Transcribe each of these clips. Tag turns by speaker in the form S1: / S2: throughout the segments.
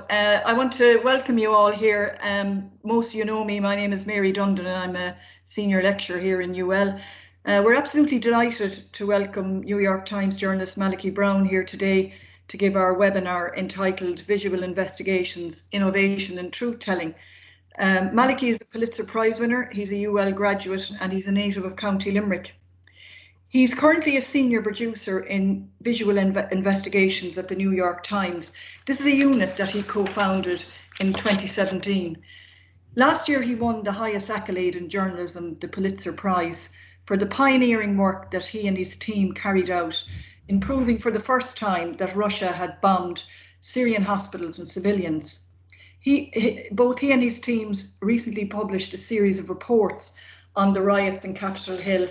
S1: I want to welcome you all here. Most of you know me. My name is Mary Dundon and I'm a senior lecturer here in UL. We're absolutely delighted to welcome New York Times journalist Malachy Browne here today to give our webinar entitled Visual Investigations, Innovation and Truth-Telling. Malachy is a Pulitzer Prize winner. He's a UL graduate and he's a native of County Limerick. He's currently a senior producer in visual investigations at the New York Times. This is a unit that he co-founded in 2017. Last year, he won the highest accolade in journalism, the Pulitzer Prize, for the pioneering work that he and his team carried out in proving for the first time that Russia had bombed Syrian hospitals and civilians. Both he and his teams recently published a series of reports on the riots in Capitol Hill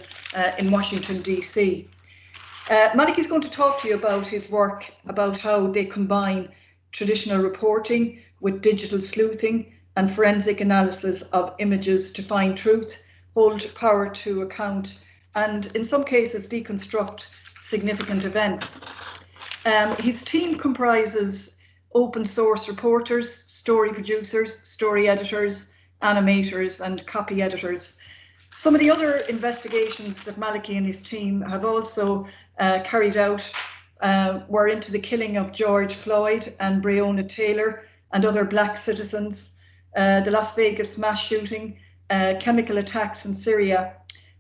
S1: in Washington, D.C. Malachy is going to talk to you about his work, about how they combine traditional reporting with digital sleuthing and forensic analysis of images to find truth, hold power to account, and in some cases deconstruct significant events. His team comprises open source reporters, story producers, story editors, animators, and copy editors. Some of the other investigations that Malachy and his team have also carried out were into the killing of George Floyd and Breonna Taylor and other Black citizens, the Las Vegas mass shooting, chemical attacks in Syria.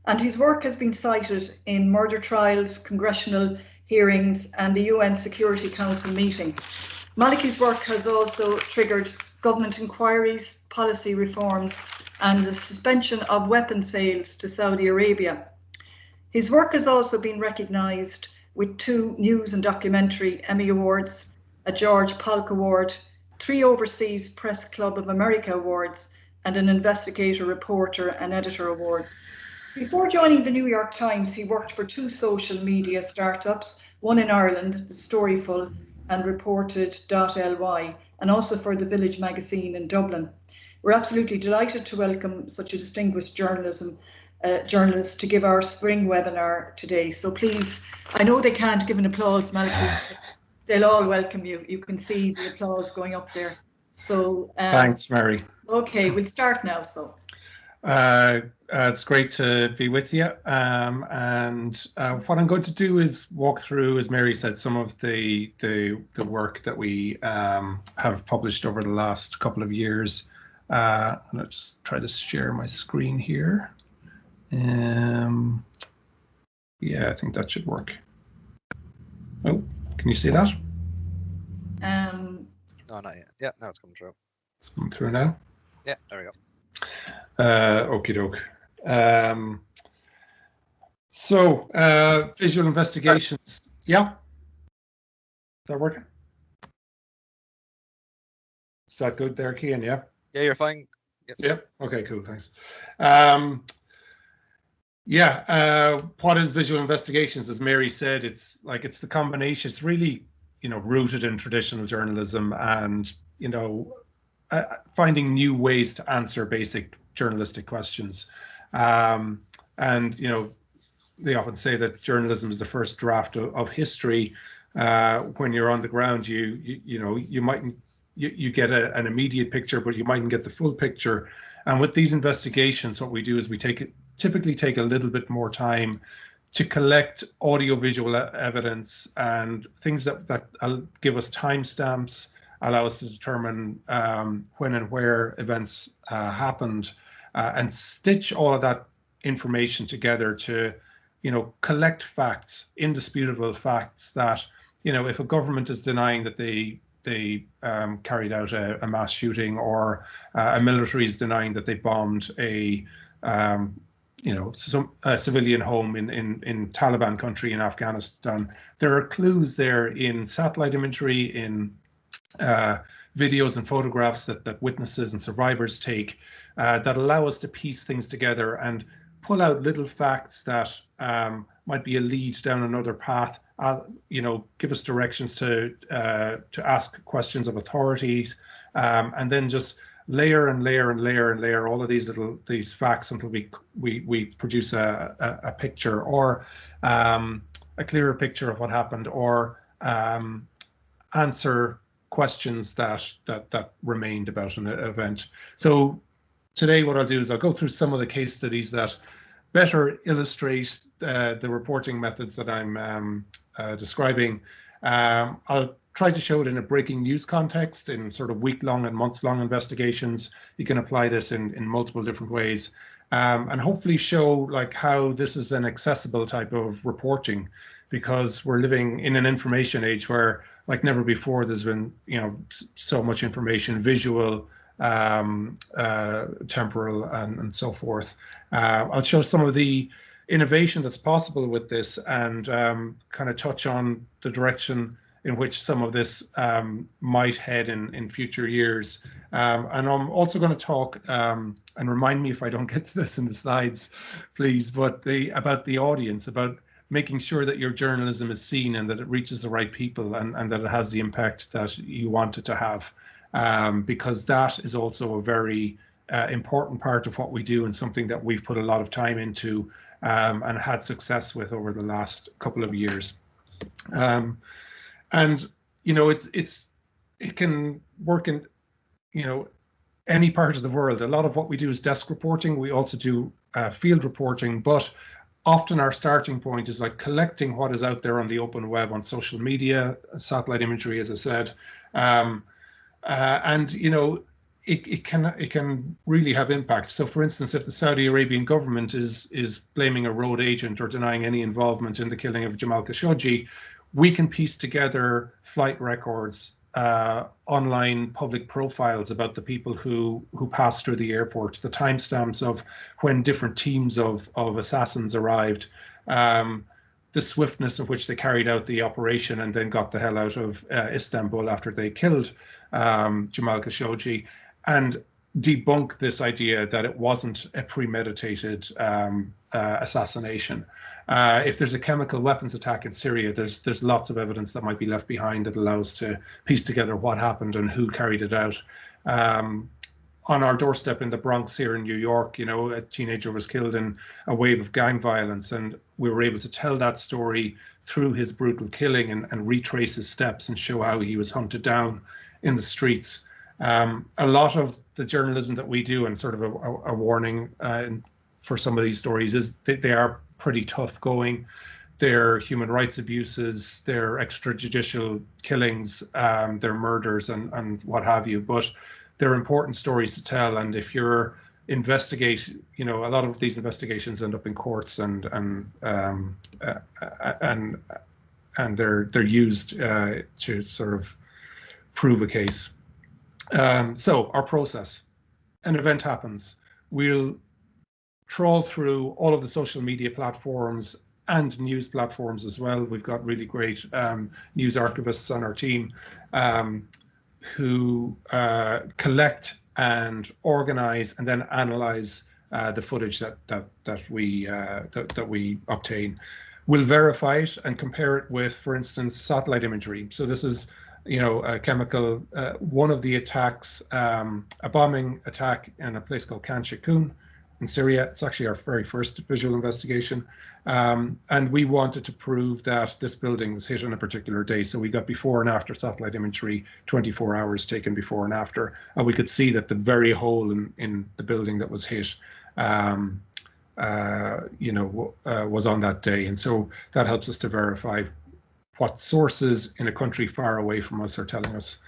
S1: And his work has been cited in murder trials, congressional hearings, and the UN Security Council meeting. Malachy's work has also triggered government inquiries, policy reforms, and the suspension of weapons sales to Saudi Arabia. His work has also been recognised with 2 News and Documentary Emmy Awards, a George Polk Award, 3 Overseas Press Club of America Awards, and an Investigator, Reporter and Editor Award. Before joining the New York Times, he worked for 2 social media startups, one in Ireland, The Storyful and Reported.ly, and also for the Village magazine in Dublin. We're absolutely delighted to welcome such a distinguished journalist to give our spring webinar today. So please, I know they can't give an applause, Malachy, they'll all welcome you. You can see the applause going up there. So
S2: thanks, Mary.
S1: Okay, we'll start now. So
S2: it's great to be with you. And what I'm going to do is walk through, as Mary said, some of the work that we have published over the last couple of years. And I'll just try to share my screen here. Yeah, I think that should work. Oh, can you see that?
S3: No, not yet. Yeah, now it's coming through.
S2: It's coming through now?
S3: Yeah, there we go.
S2: Okie doke. Visual investigations. Yeah. Is that working? Is that good there, Cian? Yeah.
S3: Yeah, you're fine.
S2: Yep. Okay, cool. Thanks. What is visual investigations? As Mary said, it's the combination. It's really, rooted in traditional journalism and, finding new ways to answer basic journalistic questions. And, they often say that journalism is the first draft of history. When you're on the ground, you mightn't. You get an immediate picture, but you mightn't get the full picture. And with these investigations, what we do is we typically take a little bit more time to collect audiovisual evidence and things that give us timestamps, allow us to determine when and where events happened, and stitch all of that information together to, collect facts, indisputable facts that, if a government is denying that they carried out a mass shooting, or a military is denying that they bombed a civilian home in Taliban country in Afghanistan. There are clues there in satellite imagery, in videos and photographs that witnesses and survivors take that allow us to piece things together and pull out little facts that might be a lead down another path. Give us directions to ask questions of authorities, and then just layer and layer and layer and layer all of these facts until we produce a picture, or a clearer picture of what happened, or answer questions that remained about an event. So today what I'll do is I'll go through some of the case studies that better illustrate the reporting methods that I'm describing. I'll try to show it in a breaking news context, in sort of week-long and months-long investigations. You can apply this in multiple different ways, and hopefully show like how this is an accessible type of reporting, because we're living in an information age where, like never before, there's been so much information, visual, temporal, and so forth. I'll show some of the innovation that's possible with this, and kind of touch on the direction in which some of this might head in future years. And I'm also going to talk, and remind me if I don't get to this in the slides, please, but about the audience, about making sure that your journalism is seen and that it reaches the right people, and that it has the impact that you want it to have. Because that is also a very important part of what we do, and something that we've put a lot of time into and had success with over the last couple of years. And it can work in any part of the world. A lot of what we do is desk reporting. We also do field reporting, but often our starting point is like collecting what is out there on the open web, on social media, satellite imagery, as I said. And it can really have impact. So, for instance, if the Saudi Arabian government is blaming a road agent or denying any involvement in the killing of Jamal Khashoggi, we can piece together flight records, online public profiles about the people who passed through the airport, the timestamps of when different teams of assassins arrived, the swiftness of which they carried out the operation and then got the hell out of Istanbul after they killed Jamal Khashoggi, and debunk this idea that it wasn't a premeditated assassination. If there's a chemical weapons attack in Syria, there's lots of evidence that might be left behind that allows to piece together what happened and who carried it out. On our doorstep in the Bronx here in New York, a teenager was killed in a wave of gang violence, and we were able to tell that story through his brutal killing and retrace his steps and show how he was hunted down in the streets. A lot of the journalism that we do, and sort of a warning for some of these stories, is they are pretty tough going. They're human rights abuses, they're extrajudicial killings, they're murders and what have you. But they're important stories to tell, and if you're investigate, a lot of these investigations end up in courts, and they're used to sort of prove a case. So our process: an event happens, we'll trawl through all of the social media platforms and news platforms as well. We've got really great news archivists on our team who collect and organize and then analyze the footage that we obtain. We'll verify it and compare it with, for instance, satellite imagery. So this is, a chemical. One of the attacks, a bombing attack in a place called Khan Sheikhoun in Syria. It's actually our very first visual investigation. And we wanted to prove that this building was hit on a particular day. So we got before and after satellite imagery, 24 hours taken before and after. And we could see that the very hole in the building that was hit, was on that day. And so that helps us to verify what sources in a country far away from us are telling us.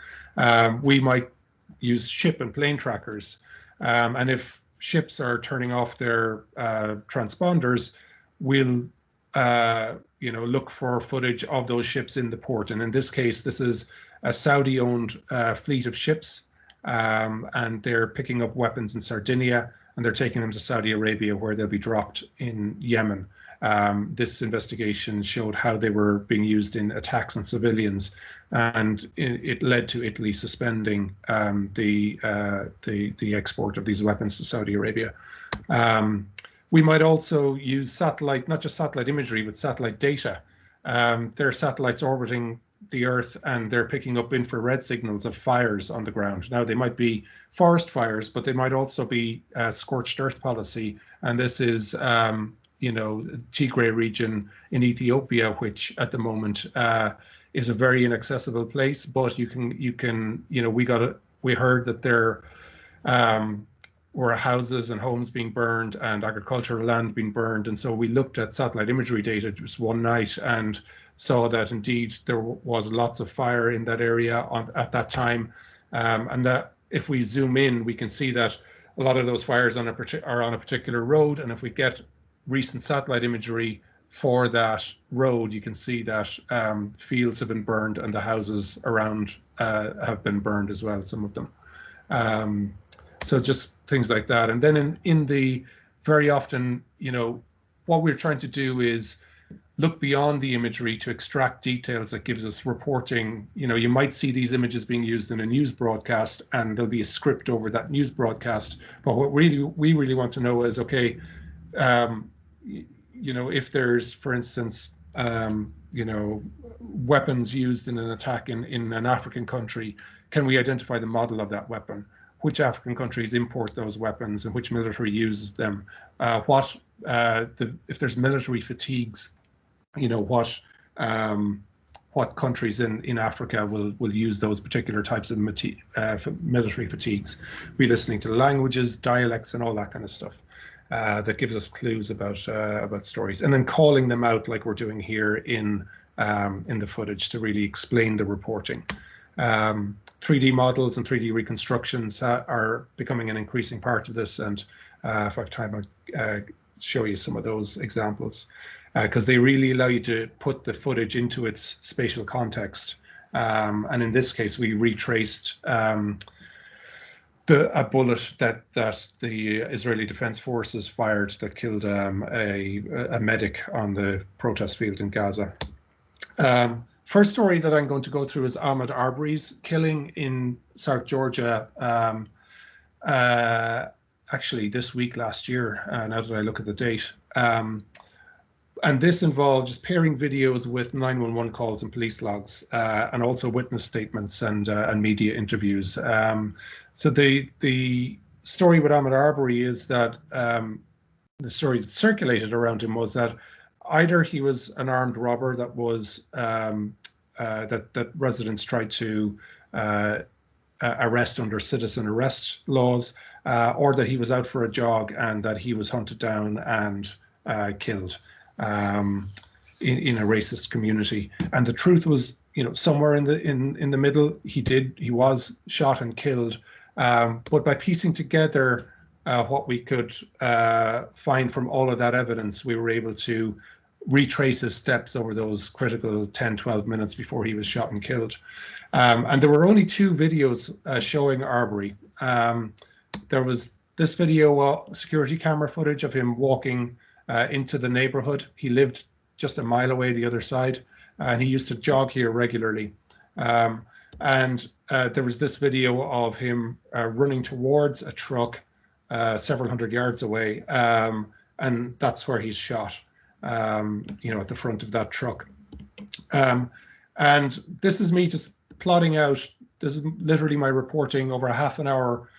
S2: We might use ship and plane trackers. And if ships are turning off their transponders, we'll look for footage of those ships in the port. And in this case, this is a Saudi-owned fleet of ships, and they're picking up weapons in Sardinia, and they're taking them to Saudi Arabia, where they'll be dropped in Yemen. This investigation showed how they were being used in attacks on civilians, and it led to Italy suspending the export of these weapons to Saudi Arabia. We might also use satellite, not just satellite imagery, but satellite data. There are satellites orbiting the Earth, and they're picking up infrared signals of fires on the ground. Now, they might be forest fires, but they might also be scorched earth policy. And this is, Tigray region in Ethiopia, which at the moment is a very inaccessible place, but you can we heard that there were houses and homes being burned and agricultural land being burned, and so we looked at satellite imagery data just one night and saw that indeed there was lots of fire in that area at that time, and that if we zoom in, we can see that a lot of those fires are on a particular road, and if we get recent satellite imagery for that road, you can see that fields have been burned and the houses around have been burned as well, some of them. So just things like that. And then in the very often, what we're trying to do is look beyond the imagery to extract details that gives us reporting. You might see these images being used in a news broadcast and there'll be a script over that news broadcast. But what we really want to know is, okay, if there's, for instance, weapons used in an attack in an African country, can we identify the model of that weapon? Which African countries import those weapons and which military uses them? If there's military fatigues, what countries in Africa will use those particular types of military fatigues? We're listening to languages, dialects, and all that kind of stuff. That gives us clues about stories, and then calling them out like we're doing here in the footage to really explain the reporting. 3D models and 3D reconstructions are becoming an increasing part of this, and if I have time, I'll show you some of those examples, because they really allow you to put the footage into its spatial context. And in this case, we retraced a bullet that the Israeli Defense Forces fired that killed a medic on the protest field in Gaza. First story that I'm going to go through is Ahmaud Arbery's killing in South Georgia, actually this week last year, now that I look at the date. And this involved just pairing videos with 911 calls and police logs, and also witness statements and media interviews. So the story with Ahmaud Arbery is that the story that circulated around him was that either he was an armed robber that was that residents tried to arrest under citizen arrest laws, or that he was out for a jog and that he was hunted down and killed in a racist community. And the truth was, somewhere in the middle. He was shot and killed. But by piecing together what we could find from all of that evidence, we were able to retrace his steps over those critical 10, 12 minutes before he was shot and killed. And there were only 2 videos showing Arbery. There was this video, security camera footage of him walking into the neighborhood. He lived just a mile away the other side, and he used to jog here regularly. And there was this video of him running towards a truck several hundred yards away, and that's where he's shot, at the front of that truck. And this is me just plotting out. This is literally my reporting over a half an hour.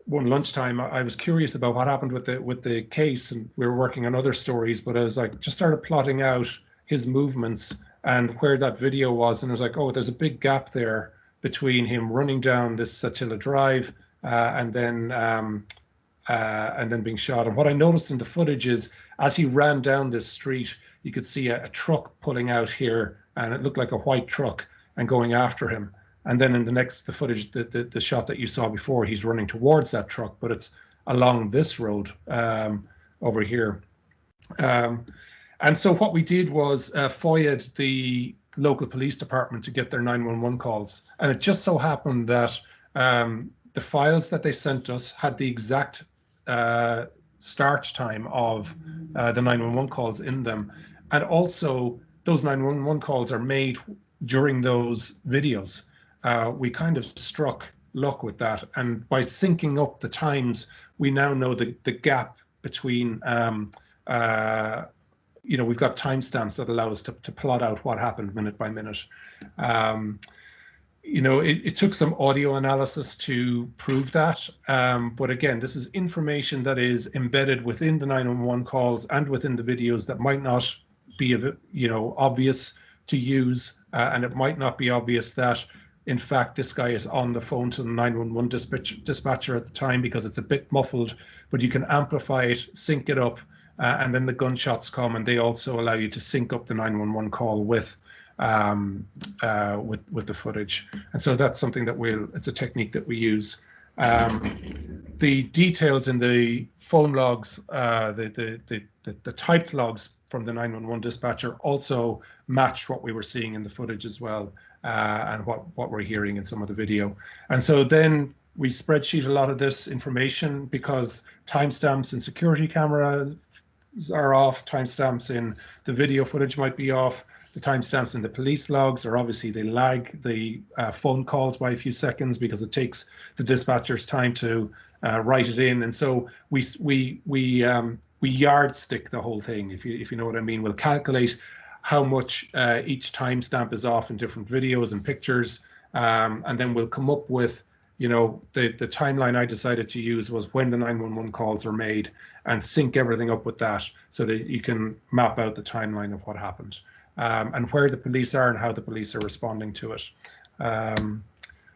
S2: One lunchtime, I was curious about what happened with the case, and we were working on other stories, but I was like, just started plotting out his movements and where that video was, and I was like, oh, there's a big gap there between him running down this Satilla Drive and then being shot. And what I noticed in the footage is, as he ran down this street, you could see a truck pulling out here, and it looked like a white truck, and going after him. And then in the footage, the shot that you saw before, he's running towards that truck, but it's along this road over here. And so what we did was FOIA'd the local police department to get their 911 calls. And it just so happened that the files that they sent us had the exact start time of the 911 calls in them. And also, those 911 calls are made during those videos. We kind of struck luck with that, and by syncing up the times, we now know the gap between. We've got timestamps that allow us to plot out what happened minute by minute. It took some audio analysis to prove that, but again, this is information that is embedded within the 911 calls and within the videos that might not be obvious to use, and it might not be obvious that in fact this guy is on the phone to the 911 dispatcher at the time because it's a bit muffled, but you can amplify it, sync it up, and then the gunshots come, and they also allow you to sync up the 911 call with the footage. And so that's something that it's a technique that we use. The details in the phone logs, the typed logs from the 911 dispatcher also matched what we were seeing in the footage as well, and what we're hearing in some of the video. And so then we spreadsheet a lot of this information because timestamps in security cameras are off, timestamps in the video footage might be off, the timestamps in the police logs are obviously, they lag the phone calls by a few seconds because it takes the dispatcher's time to write it in. And so we yardstick the whole thing, if you know what I mean. We'll calculate how much each timestamp is off in different videos and pictures, and then we'll come up with, you know, the timeline I decided to use was when the 911 calls are made, and sync everything up with that so that you can map out the timeline of what happened, and where the police are and how the police are responding to it.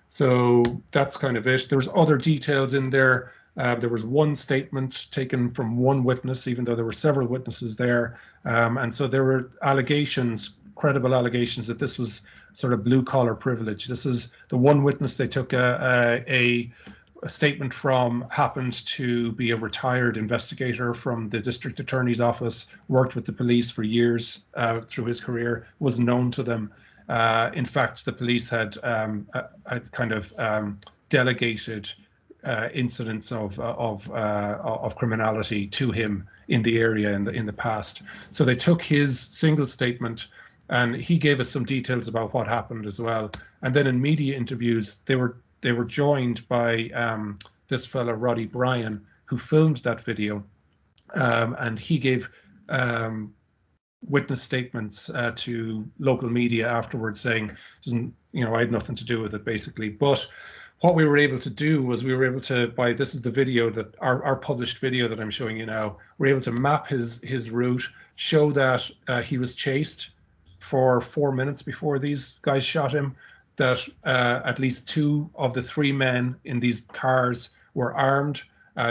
S2: So that's kind of it. There's other details in there. There was one statement taken from one witness, even though there were several witnesses there. And so there were allegations, credible allegations, that this was sort of blue collar privilege. This is the one witness they took a statement from, happened to be a retired investigator from the district attorney's office, worked with the police for years through his career, was known to them. In fact, the police had kind of delegated incidents of criminality to him in the area in the past. So they took his single statement, and he gave us some details about what happened as well. And then in media interviews, they were joined by this fella Roddy Bryan, who filmed that video, and he gave witness statements to local media afterwards, saying, you know, I had nothing to do with it, basically. But what we were able to do was we were able to, this is the video that our published video that I'm showing you now, we're able to map his route, show that he was chased for 4 minutes before these guys shot him, that at least 2 of the 3 men in these cars were armed.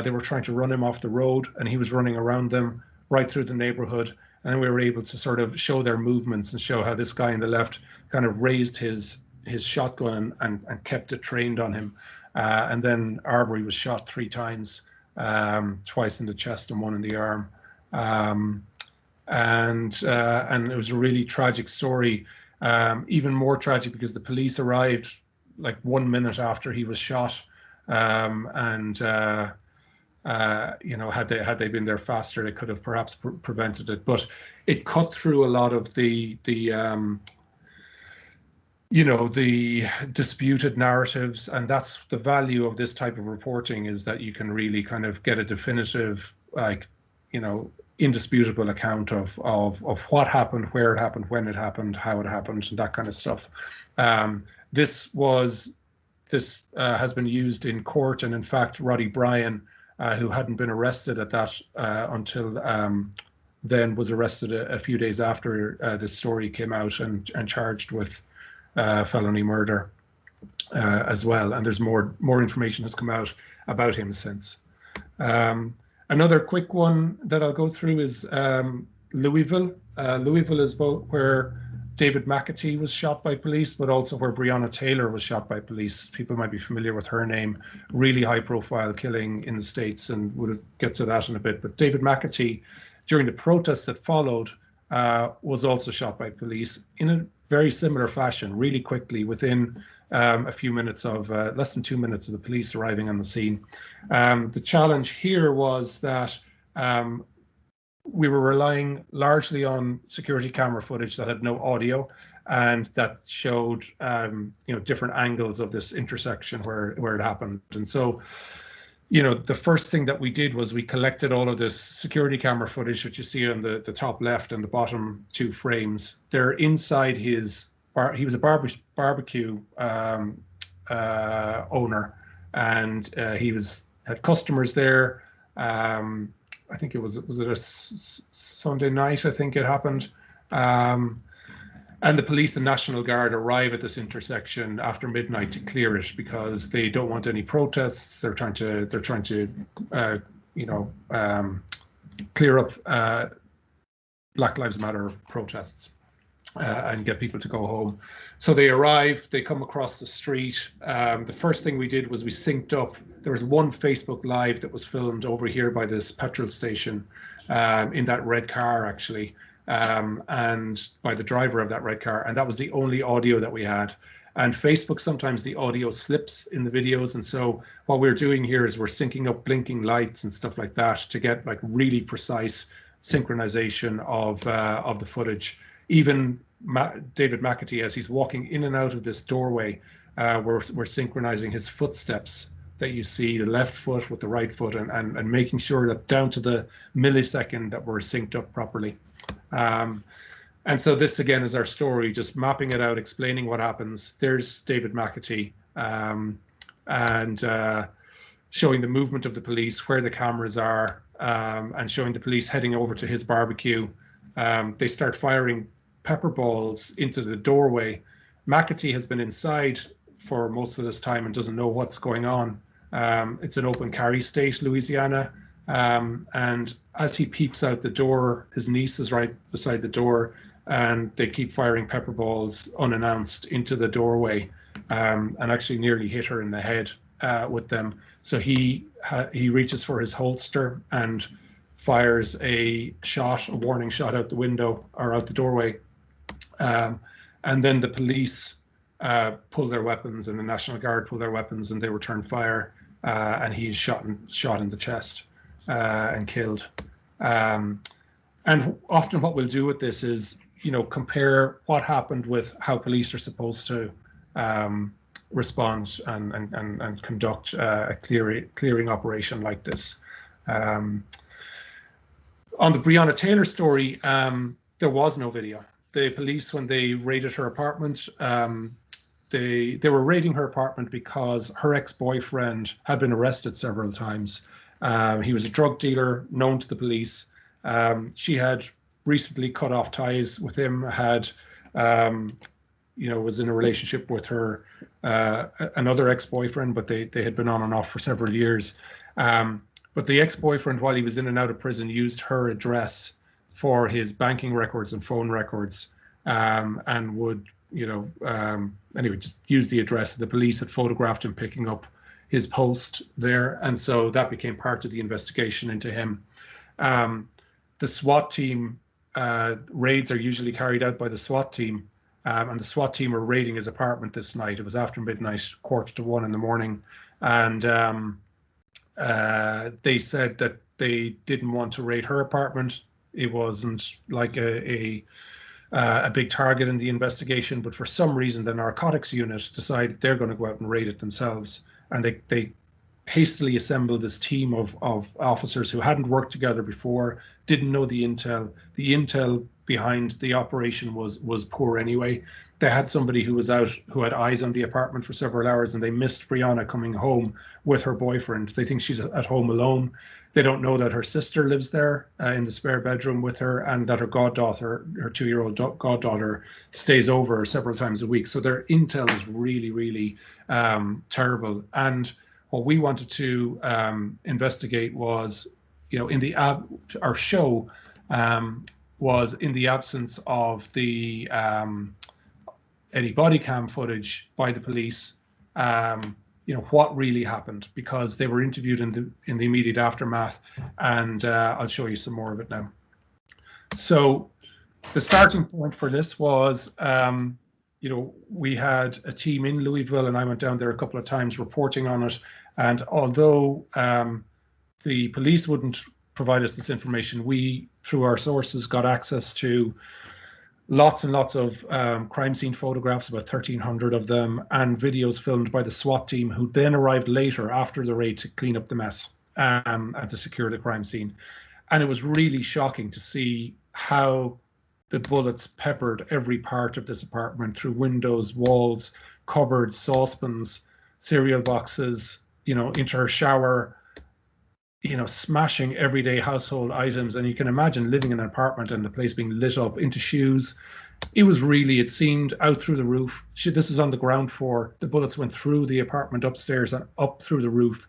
S2: They were trying to run him off the road, and he was running around them right through the neighborhood. And then we were able to sort of show their movements and show how this guy in the left kind of raised his shotgun and kept it trained on him. And then Arbery was shot 3 times, twice in the chest and 1 in the arm. And it was a really tragic story, even more tragic because the police arrived like 1 minute after he was shot. You know, had they been there faster, they could have perhaps prevented it. But it cut through a lot of the you know, the disputed narratives, and that's the value of this type of reporting, is that you can really kind of get a definitive, like, you know, indisputable account of what happened, where it happened, when it happened, how it happened, and that kind of stuff. This has been used in court, and in fact, Roddy Bryan, who hadn't been arrested at that until then, was arrested a few days after this story came out and charged with felony murder as well. And there's more information has come out about him since. Another quick one that I'll go through is Louisville. Louisville is both where David McAtee was shot by police, but also where Breonna Taylor was shot by police. People might be familiar with her name. Really high-profile killing in the States, and we'll get to that in a bit. But David McAtee, during the protests that followed, was also shot by police in a very similar fashion, really quickly, within a few minutes of, less than 2 minutes of the police arriving on the scene. The challenge here was that we were relying largely on security camera footage that had no audio, and that showed you know, different angles of this intersection where it happened. And so, you know, the first thing that we did was we collected all of this security camera footage that you see on the top left and the bottom 2 frames. They're inside his bar. He was a barbecue owner, and he had customers there. I think was it a Sunday night, I think it happened. And the police and National Guard arrive at this intersection after midnight to clear it because they don't want any protests. They're trying to clear up Black Lives Matter protests and get people to go home. So they arrive, they come across the street. The first thing we did was we synced up. There was one Facebook Live that was filmed over here by this petrol station in that red car, actually. And by the driver of that red car, and that was the only audio that we had. And Facebook, sometimes the audio slips in the videos, and so what we're doing here is we're syncing up blinking lights and stuff like that to get like really precise synchronization of the footage. Even David McAtee, as he's walking in and out of this doorway, we're synchronizing his footsteps that you see, the left foot with the right foot, and making sure that down to the millisecond that we're synced up properly. And so this again is our story, just mapping it out, explaining what happens. There's David McAtee, and showing the movement of the police, where the cameras are, and showing the police heading over to his barbecue. They start firing pepper balls into the doorway. McAtee has been inside for most of this time and doesn't know what's going on. It's an open carry state, Louisiana. And as he peeps out the door, his niece is right beside the door, and they keep firing pepper balls unannounced into the doorway, and actually nearly hit her in the head with them. So he reaches for his holster and fires a warning shot out the window or out the doorway. And then the police pull their weapons, and the National Guard pull their weapons, and they return fire, and he's shot in the chest and killed. And often what we'll do with this is, compare what happened with how police are supposed to respond and conduct a clearing operation like this. On the Breonna Taylor story, there was no video. The police, when they raided her apartment, they were raiding her apartment because her ex-boyfriend had been arrested several times. He was a drug dealer known to the police. She had recently cut off ties with him, was in a relationship with her another ex-boyfriend, but they had been on and off for several years. But the ex-boyfriend, while he was in and out of prison, used her address for his banking records and phone records, and would, anyway, just use the address. The police had photographed him picking up his post there, and so that became part of the investigation into him. The SWAT team, raids are usually carried out by the SWAT team, and the SWAT team were raiding his apartment this night. It was after midnight, 1:45 in the morning, and they said that they didn't want to raid her apartment. It wasn't like a big target in the investigation, but for some reason the narcotics unit decided they're going to go out and raid it themselves, and they hastily assembled this team of officers who hadn't worked together before, didn't know the intel. The intel behind the operation was poor anyway. They had somebody who was out, who had eyes on the apartment for several hours, and they missed Breonna coming home with her boyfriend. They think she's at home alone. They don't know that her sister lives there in the spare bedroom with her, and that her goddaughter, her 2-year-old goddaughter, stays over several times a week. So their intel is really, really terrible. And what we wanted to investigate was, our show was in the absence of the any body cam footage by the police, what really happened, because they were interviewed in the immediate aftermath, and I'll show you some more of it now. So the starting point for this was, we had a team in Louisville, and I went down there a couple of times reporting on it. And although the police wouldn't provide us this information, we, through our sources, got access to lots and lots of crime scene photographs, about 1,300 of them, and videos filmed by the SWAT team, who then arrived later after the raid to clean up the mess and to secure the crime scene. And it was really shocking to see how the bullets peppered every part of this apartment, through windows, walls, cupboards, saucepans, cereal boxes, into her shower, smashing everyday household items. And you can imagine living in an apartment and the place being lit up, into shoes, it was really, it seemed, out through the roof. This was on the ground floor. The bullets went through the apartment upstairs and up through the roof.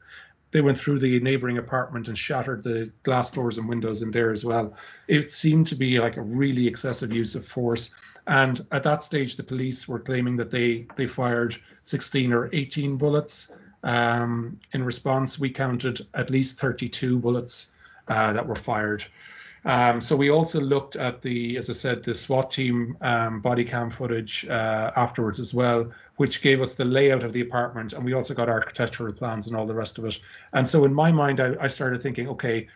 S2: They went through the neighboring apartment and shattered the glass doors and windows in there as well. It seemed to be like a really excessive use of force. And at that stage, the police were claiming that they fired 16 or 18 bullets. In response, we counted at least 32 bullets that were fired. So we also looked at as I said, the SWAT team body cam footage afterwards as well, which gave us the layout of the apartment, and we also got architectural plans and all the rest of it. And so in my mind, I started thinking, okay,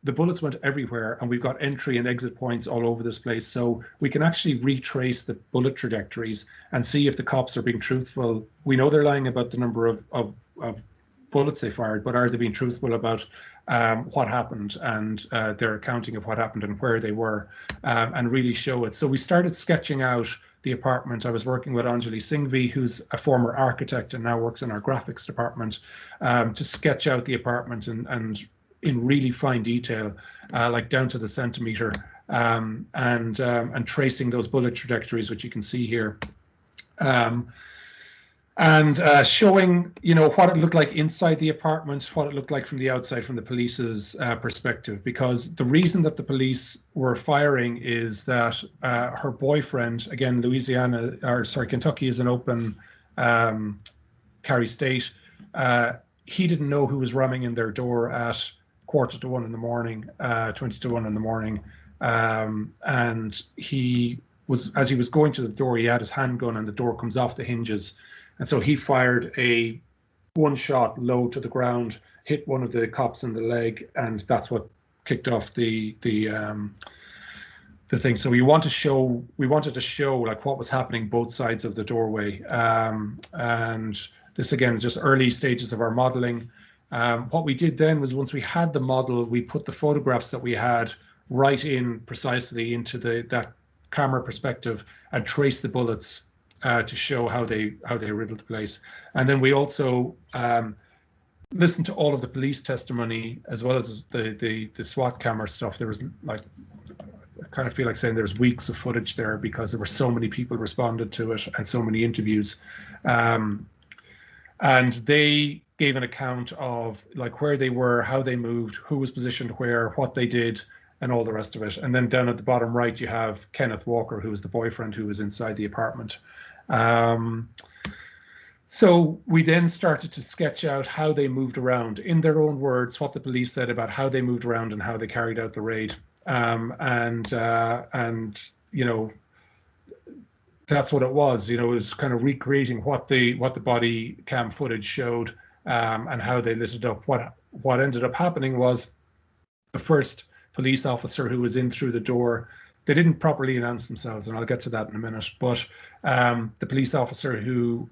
S2: the bullets went everywhere, and we've got entry and exit points all over this place. So we can actually retrace the bullet trajectories and see if the cops are being truthful. We know they're lying about the number of bullets they fired, but are they being truthful about what happened and their accounting of what happened and where they were, and really show it. So we started sketching out the apartment. I was working with Anjali Singhvi, who's a former architect and now works in our graphics department, to sketch out the apartment and in really fine detail, like down to the centimeter, and tracing those bullet trajectories, which you can see here. And showing, what it looked like inside the apartment, what it looked like from the outside, from the police's perspective. Because the reason that the police were firing is that her boyfriend, again, Kentucky is an open carry state. He didn't know who was ramming in their door at 1:45 in the morning, 20 to 1 in the morning, and as he was going to the door, he had his handgun, and the door comes off the hinges. And so he fired a one shot low to the ground, hit one of the cops in the leg, and that's what kicked off the thing. So we wanted to show like what was happening both sides of the doorway. And this, again, just early stages of our modeling. What we did then was, once we had the model, we put the photographs that we had right in precisely into that camera perspective and traced the bullets to show how they riddled the place. And then we also listened to all of the police testimony as well as the SWAT camera stuff. There was, like, I kind of feel like saying there's weeks of footage there, because there were so many people responded to it and so many interviews. And they gave an account of like where they were, how they moved, who was positioned where, what they did, and all the rest of it. And then down at the bottom right, you have Kenneth Walker, who was the boyfriend who was inside the apartment. So we then started to sketch out how they moved around, in their own words, what the police said about how they moved around and how they carried out the raid. And that's what it was. It was kind of recreating what the body cam footage showed, and how they lit it up. What ended up happening was, the first police officer who was in through the door, they didn't properly announce themselves, and I'll get to that in a minute, but the police officer who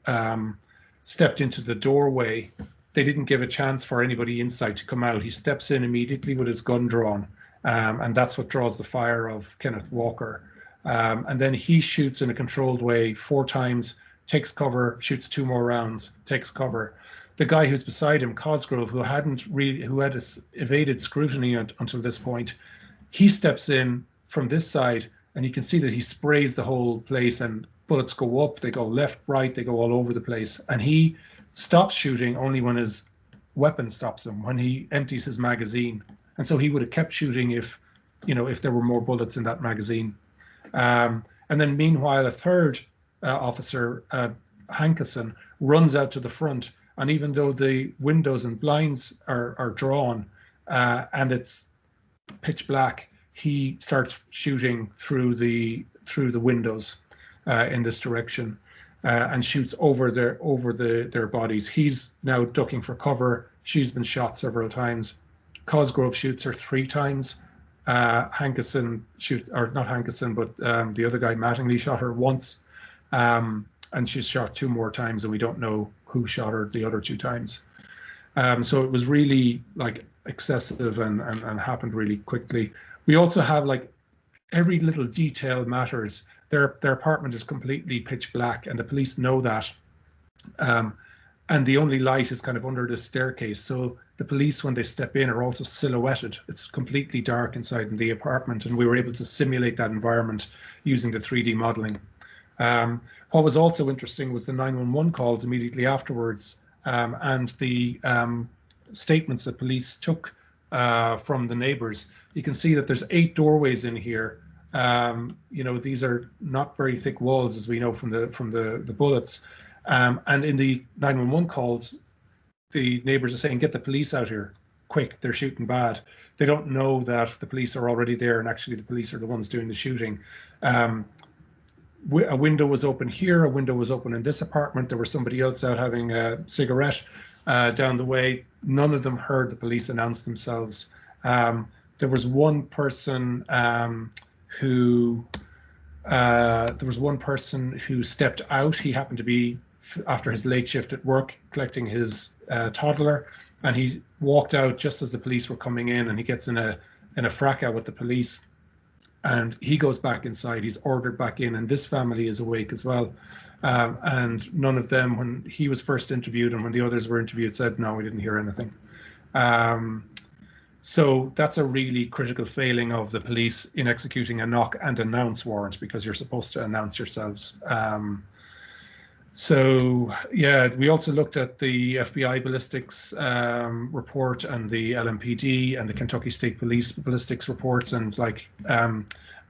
S2: stepped into the doorway, they didn't give a chance for anybody inside to come out. He steps in immediately with his gun drawn, and that's what draws the fire of Kenneth Walker. And then he shoots in a controlled way 4 times, takes cover, shoots 2 more rounds, takes cover. The guy who's beside him, Cosgrove, who had evaded scrutiny until this point, he steps in from this side, and you can see that he sprays the whole place, and bullets go up, they go left, right, they go all over the place. And he stops shooting only when his weapon stops him, when he empties his magazine. And so he would have kept shooting if there were more bullets in that magazine. And then meanwhile, a third officer, Hankerson, runs out to the front. And even though the windows and blinds are drawn and it's pitch black, he starts shooting through the windows in this direction, and shoots over their bodies. He's now ducking for cover. She's been shot several times. Cosgrove shoots her 3 times. Hankerson not Hankerson, but the other guy, Mattingly, shot her once, and she's shot 2 more times, and we don't know who shot her the other 2 times. So it was really like excessive and happened really quickly. We also have, like, every little detail matters. Their apartment is completely pitch black, and the police know that. and the only light is kind of under the staircase. So the police, when they step in, are also silhouetted. It's completely dark inside in the apartment, and we were able to simulate that environment using the 3D modeling. What was also interesting was the 911 calls immediately afterwards, and the statements that police took from the neighbors. You can see that there's 8 doorways in here. These are not very thick walls, as we know from the bullets. And in the 911 calls, the neighbors are saying, "Get the police out here, quick, they're shooting bad." They don't know that the police are already there, and actually the police are the ones doing the shooting. A window was open here, a window was open in this apartment. There was somebody else out having a cigarette down the way. None of them heard the police announce themselves. There was one person who stepped out. He happened to be after his late shift at work collecting his toddler, and he walked out just as the police were coming in, and he gets in a fracas with the police, and he goes back inside. He's ordered back in, and this family is awake as well. And none of them, when he was first interviewed and when the others were interviewed, said, "No, we didn't hear anything." So that's a really critical failing of the police in executing a knock and announce warrant, because you're supposed to announce yourselves. So yeah, we also looked at the FBI ballistics report and the LMPD and the Kentucky State Police ballistics reports, and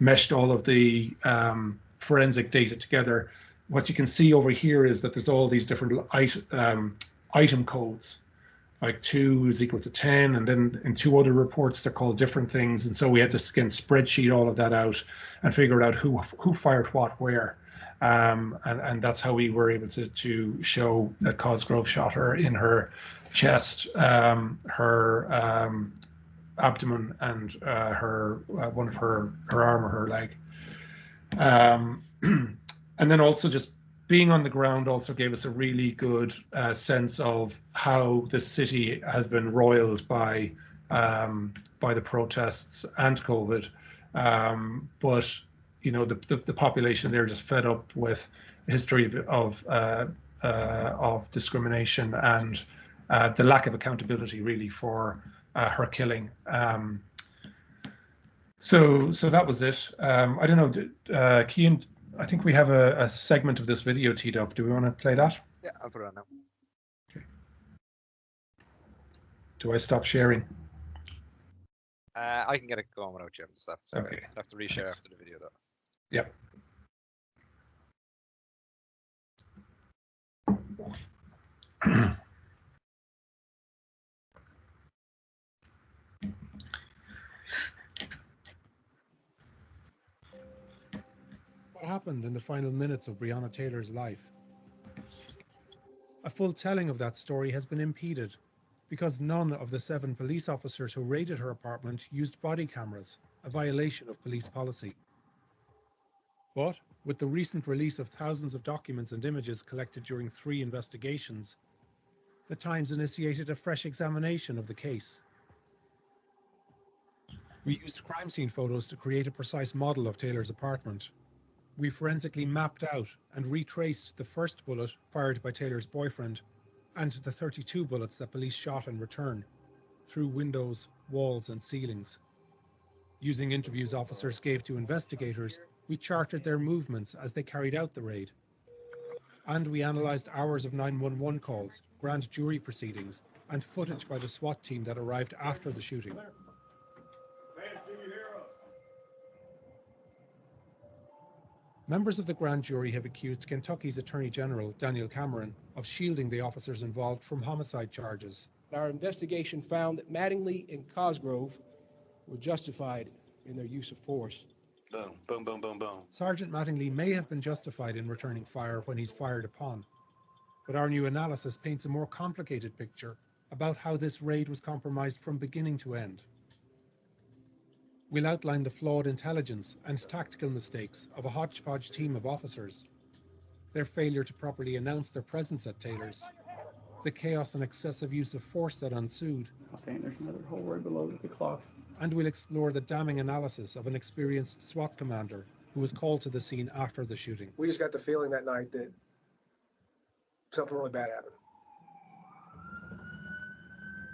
S2: meshed all of the forensic data together. What you can see over here is that there's all these different item codes. Like 2 is equal to 10, and then in 2 other reports they're called different things, and so we had to again spreadsheet all of that out and figure out who fired what where, and that's how we were able to show that Cosgrove shot her in her chest, her abdomen, and her one of her arm or her leg, and then also just being on the ground also gave us a really good sense of how the city has been roiled by the protests and COVID. But the population there just fed up with a history of discrimination and the lack of accountability really for her killing. So that was it. I don't know, Cian, I think we have a segment of this video teed up. Do we want to play that?
S3: Yeah, I'll put it on now.
S2: Okay. Do I stop sharing?
S3: I can get it going without you.
S2: Okay.
S3: I have to reshare after the video, though.
S2: Yep.
S4: What happened in the final minutes of Breonna Taylor's life? A full telling of that story has been impeded because none of the 7 police officers who raided her apartment used body cameras, a violation of police policy. But with the recent release of thousands of documents and images collected during 3 investigations, the Times initiated a fresh examination of the case. We used crime scene photos to create a precise model of Taylor's apartment. We forensically mapped out and retraced the first bullet fired by Taylor's boyfriend and the 32 bullets that police shot in return through windows, walls, and ceilings. Using interviews officers gave to investigators, we charted their movements as they carried out the raid. And we analysed hours of 911 calls, grand jury proceedings, and footage by the SWAT team that arrived after the shooting. Members of the grand jury have accused Kentucky's Attorney General, Daniel Cameron, of shielding the officers involved from homicide charges.
S5: Our investigation found that Mattingly and Cosgrove were justified in their use of force.
S6: Boom, boom, boom, boom, boom.
S4: Sergeant Mattingly may have been justified in returning fire when he's fired upon, but our new analysis paints a more complicated picture about how this raid was compromised from beginning to end. We'll outline the flawed intelligence and tactical mistakes of a hodgepodge team of officers, their failure to properly announce their presence at Taylor's, the chaos and excessive use of force that ensued.
S7: Okay, there's another hole right below the clock.
S4: And we'll explore the damning analysis of an experienced SWAT commander who was called to the scene after the shooting.
S8: We just got the feeling that night that something really bad happened.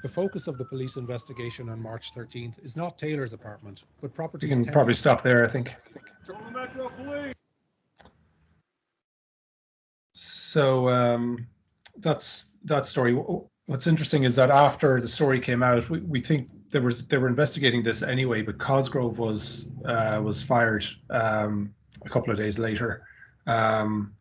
S4: The focus of the police investigation on March 13th is not Taylor's apartment, but
S2: You
S4: properties.
S2: can probably stop there, I think. So that's that story. What's interesting is that after the story came out, we think they were investigating this anyway, but Cosgrove was fired a couple of days later, and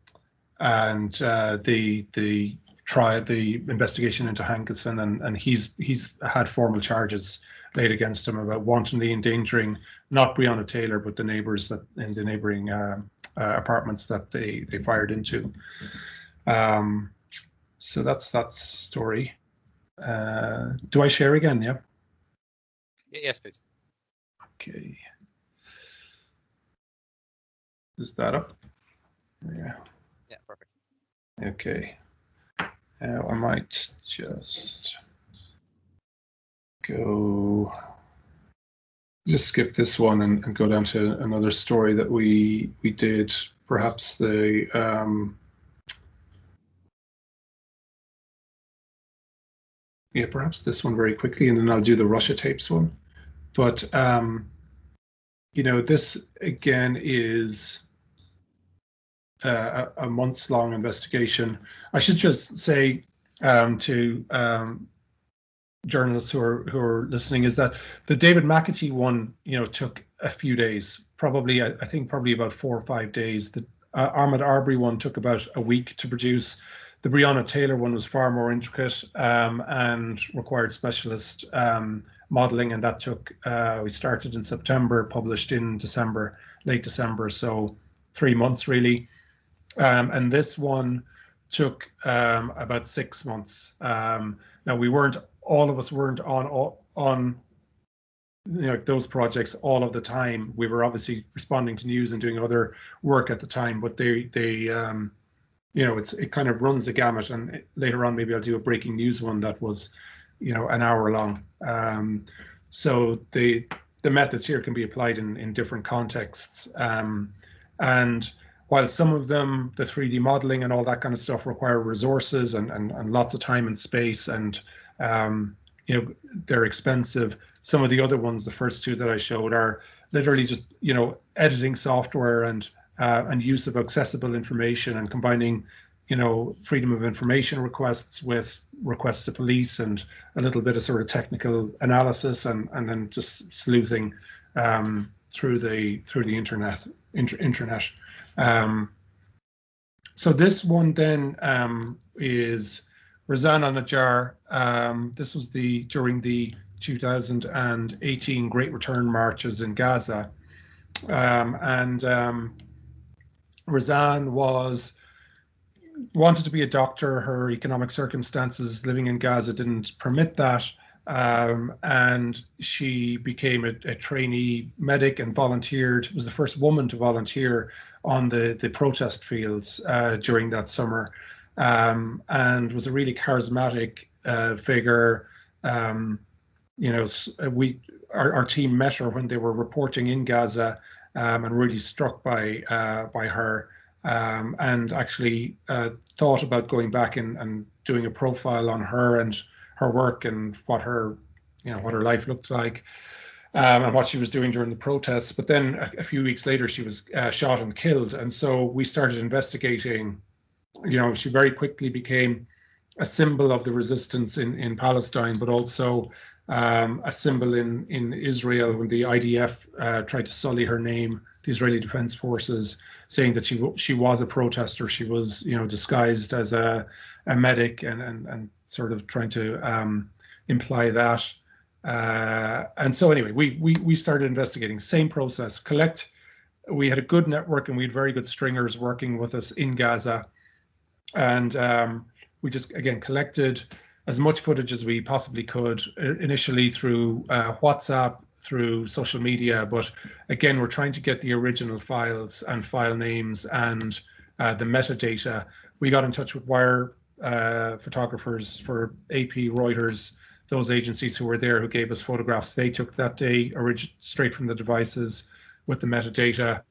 S2: the investigation into Hankinson, and he's had formal charges laid against him about wantonly endangering not Breonna Taylor but the neighbors that in the neighboring apartments that they fired into. So that's that story. Do I share again? Yeah.
S3: Yes, please.
S2: Okay. Is that up? Yeah.
S3: Yeah, perfect.
S2: Okay. Now I might just skip this one and go down to another story that we did. Perhaps perhaps this one very quickly, and then I'll do the Russia tapes one. But this again is a months-long investigation. I should just say to journalists who are listening is that the David McAtee one, took a few days, probably I think probably about 4 or 5 days. The Ahmaud Arbery one took about a week to produce. The Breonna Taylor one was far more intricate and required specialist modeling, and that took, we started in September, published in December, late December, so 3 months really. And this one took about 6 months. Now all of us weren't on those projects all of the time. We were obviously responding to news and doing other work at the time, but they it kind of runs the gamut. And later on, maybe I'll do a breaking news one that was, an hour long. So the methods here can be applied in different contexts. And while some of them, the 3D modeling and all that kind of stuff, require resources and lots of time and space, and they're expensive. Some of the other ones, the first two that I showed, are literally just editing software and use of accessible information and combining freedom of information requests with requests to police and a little bit of sort of technical analysis and then just sleuthing through the intranet. So this one then is Razan al-Najjar. This was during the 2018 Great Return marches in Gaza, and Razan wanted to be a doctor. Her economic circumstances living in Gaza didn't permit that, and she became a trainee medic and volunteered. Was the first woman to volunteer on the protest fields during that summer, and was a really charismatic figure. Our team met her when they were reporting in Gaza, and really struck by her, and actually thought about going back and doing a profile on her and her work and what her life looked like, and what she was doing during the protests. But then a few weeks later, she was shot and killed, and so we started investigating. She very quickly became a symbol of the resistance in Palestine, but also a symbol in Israel when the IDF tried to sully her name, the Israeli Defense Forces, saying that she was a protester. She was disguised as a medic and sort of trying to imply that. And so anyway, we started investigating. Same process. We had a good network and we had very good stringers working with us in Gaza, and we just again collected as much footage as we possibly could, initially through WhatsApp, through social media, but again, we're trying to get the original files and file names and the metadata. We got in touch with wire photographers for AP, Reuters, those agencies who were there, who gave us photographs they took that day, straight from the devices with the metadata.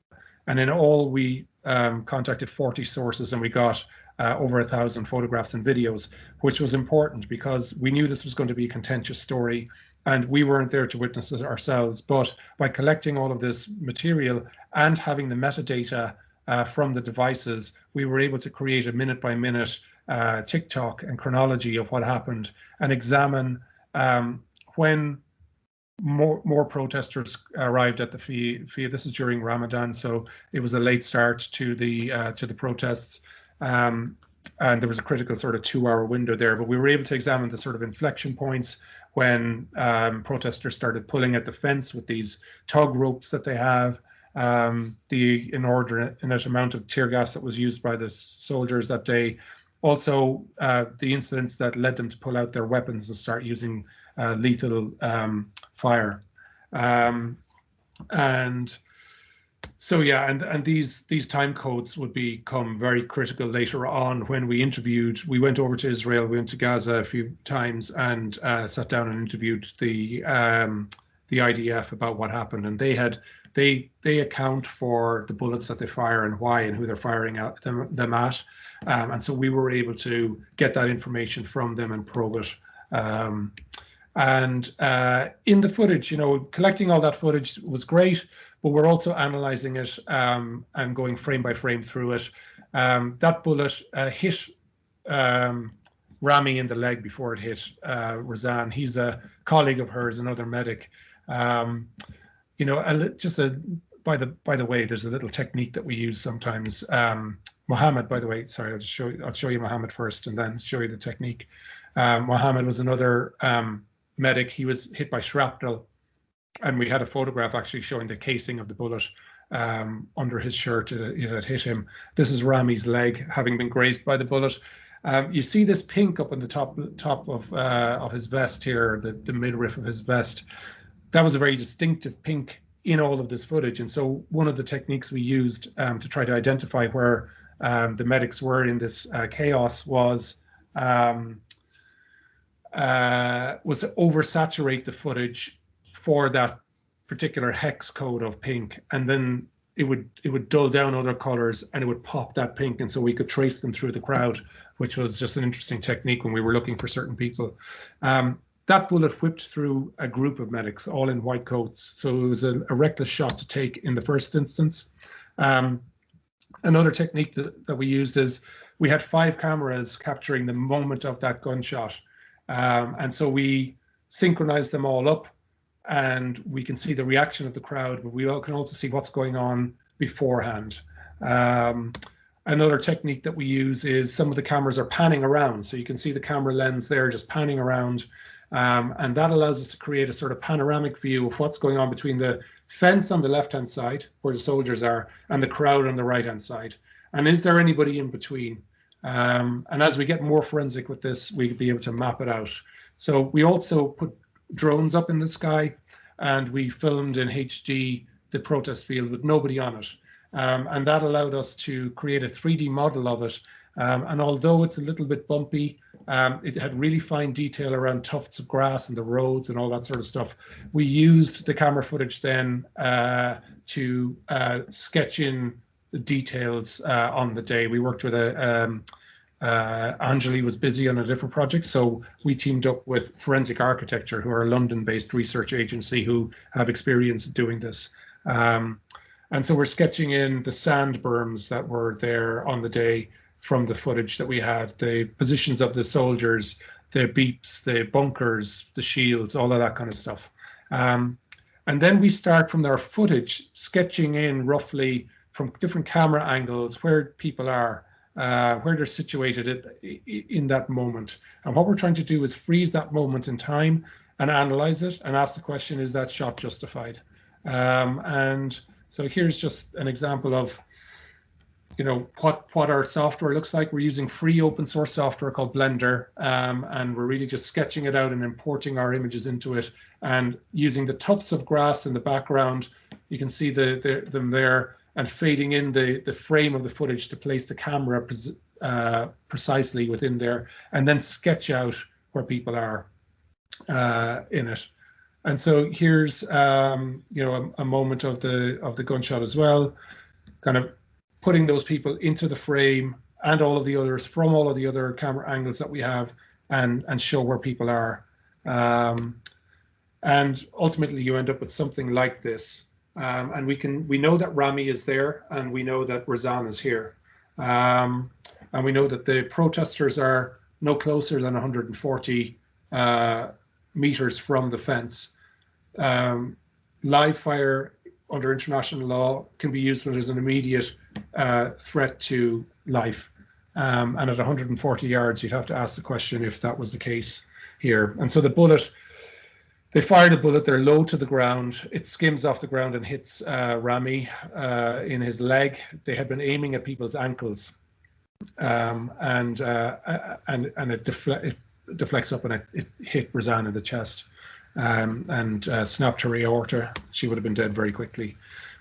S2: And in all, we contacted 40 sources, and we got over 1,000 photographs and videos, which was important because we knew this was going to be a contentious story and we weren't there to witness it ourselves. But by collecting all of this material and having the metadata from the devices, we were able to create a minute-by-minute TikTok and chronology of what happened and examine when more protesters arrived at the field. This is during Ramadan, so it was a late start to the protests, and there was a critical sort of 2-hour window there. But we were able to examine the sort of inflection points when protesters started pulling at the fence with these tug ropes that they have, the inordinate amount of tear gas that was used by the soldiers that day. Also, the incidents that led them to pull out their weapons and start using lethal fire. And so, yeah, and these time codes would become very critical later on when we went over to Israel, we went to Gaza a few times and sat down and interviewed the IDF about what happened. And they account for the bullets that they fire and why and who they're firing at them at. And so we were able to get that information from them and probe it. And in the footage, collecting all that footage was great, but we're also analyzing it and going frame by frame through it. That bullet hit Rami in the leg before it hit Razan. He's a colleague of hers, another medic. By the way, there's a little technique that we use sometimes. Mohammed, by the way, sorry, I'll show you Mohammed first and then show you the technique. Mohammed was another medic. He was hit by shrapnel, and we had a photograph actually showing the casing of the bullet under his shirt. It had hit him. This is Rami's leg, having been grazed by the bullet. You see this pink up on the top of his vest here, the midriff of his vest. That was a very distinctive pink in all of this footage. And so one of the techniques we used to try to identify where the medics were in this chaos was to oversaturate the footage for that particular hex code of pink, and then it would dull down other colors and it would pop that pink, and so we could trace them through the crowd, which was just an interesting technique when we were looking for certain people. That bullet whipped through a group of medics, all in white coats. So it was a reckless shot to take in the first instance. Another technique that we used is we had 5 cameras capturing the moment of that gunshot. And so we synchronized them all up, and we can see the reaction of the crowd, but we can also see what's going on beforehand. Another technique that we use is some of the cameras are panning around. So you can see the camera lens there just panning around. And that allows us to create a sort of panoramic view of what's going on between the fence on the left-hand side, where the soldiers are, and the crowd on the right-hand side. And is there anybody in between? And as we get more forensic with this, we'll be able to map it out. So we also put drones up in the sky, and we filmed in HD the protest field with nobody on it. And that allowed us to create a 3D model of it. And although it's a little bit bumpy, it had really fine detail around tufts of grass and the roads and all that sort of stuff. We used the camera footage then to sketch in the details on the day. We worked with Anjali was busy on a different project, so we teamed up with Forensic Architecture, who are a London-based research agency who have experience doing this. And so we're sketching in the sand berms that were there on the day from the footage that we had, the positions of the soldiers, the beeps, the bunkers, the shields, all of that kind of stuff. And then we start from our footage, sketching in roughly from different camera angles where people are, where they're situated in that moment. And what we're trying to do is freeze that moment in time and analyze it and ask the question, is that shot justified? And so here's just an example of what our software looks like. We're using free open source software called Blender, and we're really just sketching it out and importing our images into it, and using the tufts of grass in the background. You can see them there, and fading in the frame of the footage to place the camera precisely within there, and then sketch out where people are in it. And so here's a moment of the gunshot as well, kind of putting those people into the frame and all of the others from all of the other camera angles that we have, and show where people are. And ultimately, you end up with something like this. And we know that Rami is there, and we know that Razan is here. And we know that the protesters are no closer than 140 meters from the fence. Live fire under international law can be used when there's an immediate threat to life. And at 140 yards, you'd have to ask the question if that was the case here. And so the bullet, they fired a bullet, they're low to the ground, it skims off the ground and hits Rami in his leg. They had been aiming at people's ankles. And it deflects up, and it hit Razan in the chest and snapped her aorta. She would have been dead very quickly.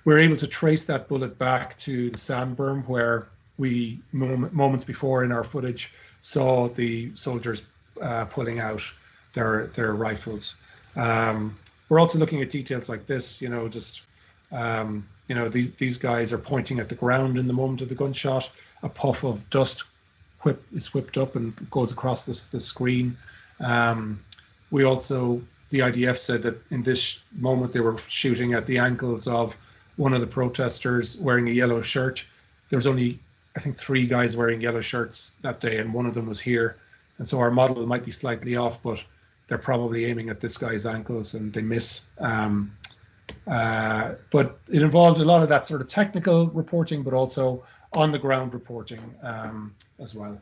S2: We were able to trace that bullet back to the sand berm where we, moments before in our footage, saw the soldiers pulling out their rifles. We're also looking at details like this, these guys are pointing at the ground in the moment of the gunshot. A puff of dust is whipped up and goes across the screen. We also, the IDF said that in this moment they were shooting at the ankles of one of the protesters wearing a yellow shirt. There was only, I think, 3 guys wearing yellow shirts that day, and one of them was here. And so our model might be slightly off, but they're probably aiming at this guy's ankles and they miss. But it involved a lot of that sort of technical reporting, but also on the ground reporting as well.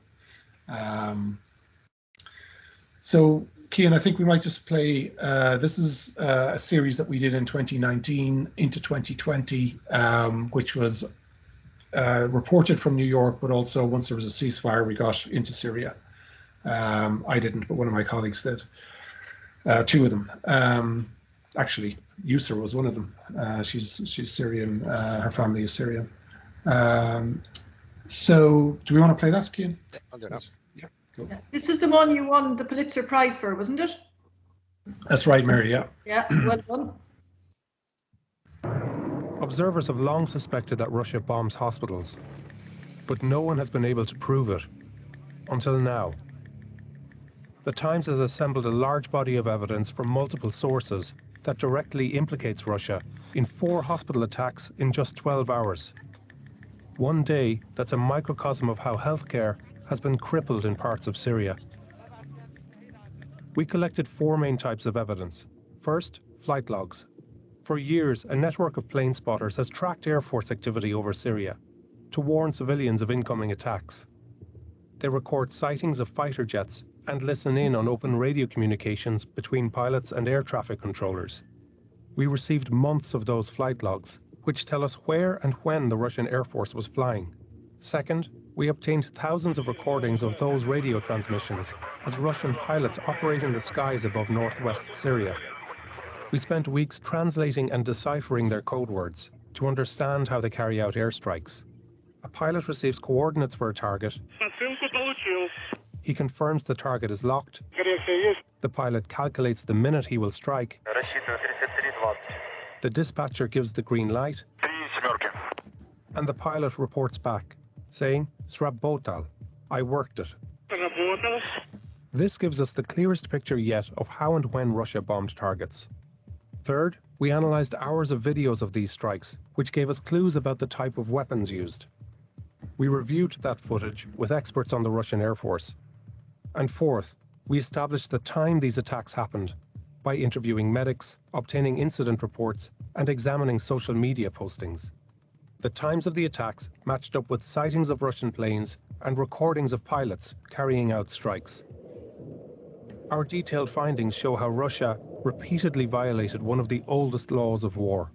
S2: So Cian, I think we might just play, this is a series that we did in 2019 into 2020, which was reported from New York, but also once there was a ceasefire, we got into Syria. I didn't, but one of my colleagues did. 2 of them. Actually, Yusra was one of them. She's Syrian. Her family is Syrian. So, do we want to play that, Cian?
S3: I'll do that.
S2: Yeah, cool.
S1: Yeah. This is the one you won the Pulitzer Prize for, wasn't it?
S2: That's right, Mary. Yeah.
S1: Yeah. Well done.
S4: Observers have long suspected that Russia bombs hospitals, but no one has been able to prove it until now. The Times has assembled a large body of evidence from multiple sources that directly implicates Russia in 4 hospital attacks in just 12 hours. One day that's a microcosm of how healthcare has been crippled in parts of Syria. We collected 4 main types of evidence. First, flight logs. For years, a network of plane spotters has tracked Air Force activity over Syria to warn civilians of incoming attacks. They record sightings of fighter jets and listen in on open radio communications between pilots and air traffic controllers. We received months of those flight logs, which tell us where and when the Russian Air Force was flying. Second, we obtained thousands of recordings of those radio transmissions as Russian pilots operate in the skies above northwest Syria. We spent weeks translating and deciphering their code words to understand how they carry out airstrikes. A pilot receives coordinates for a target. He confirms the target is locked. The pilot calculates the minute he will strike. The dispatcher gives the green light. And the pilot reports back, saying, "Srabotal, I worked it." This gives us the clearest picture yet of how and when Russia bombed targets. Third, we analyzed hours of videos of these strikes, which gave us clues about the type of weapons used. We reviewed that footage with experts on the Russian Air Force. And fourth, we established the time these attacks happened by interviewing medics, obtaining incident reports, and examining social media postings. The times of the attacks matched up with sightings of Russian planes and recordings of pilots carrying out strikes. Our detailed findings show how Russia repeatedly violated one of the oldest laws of war.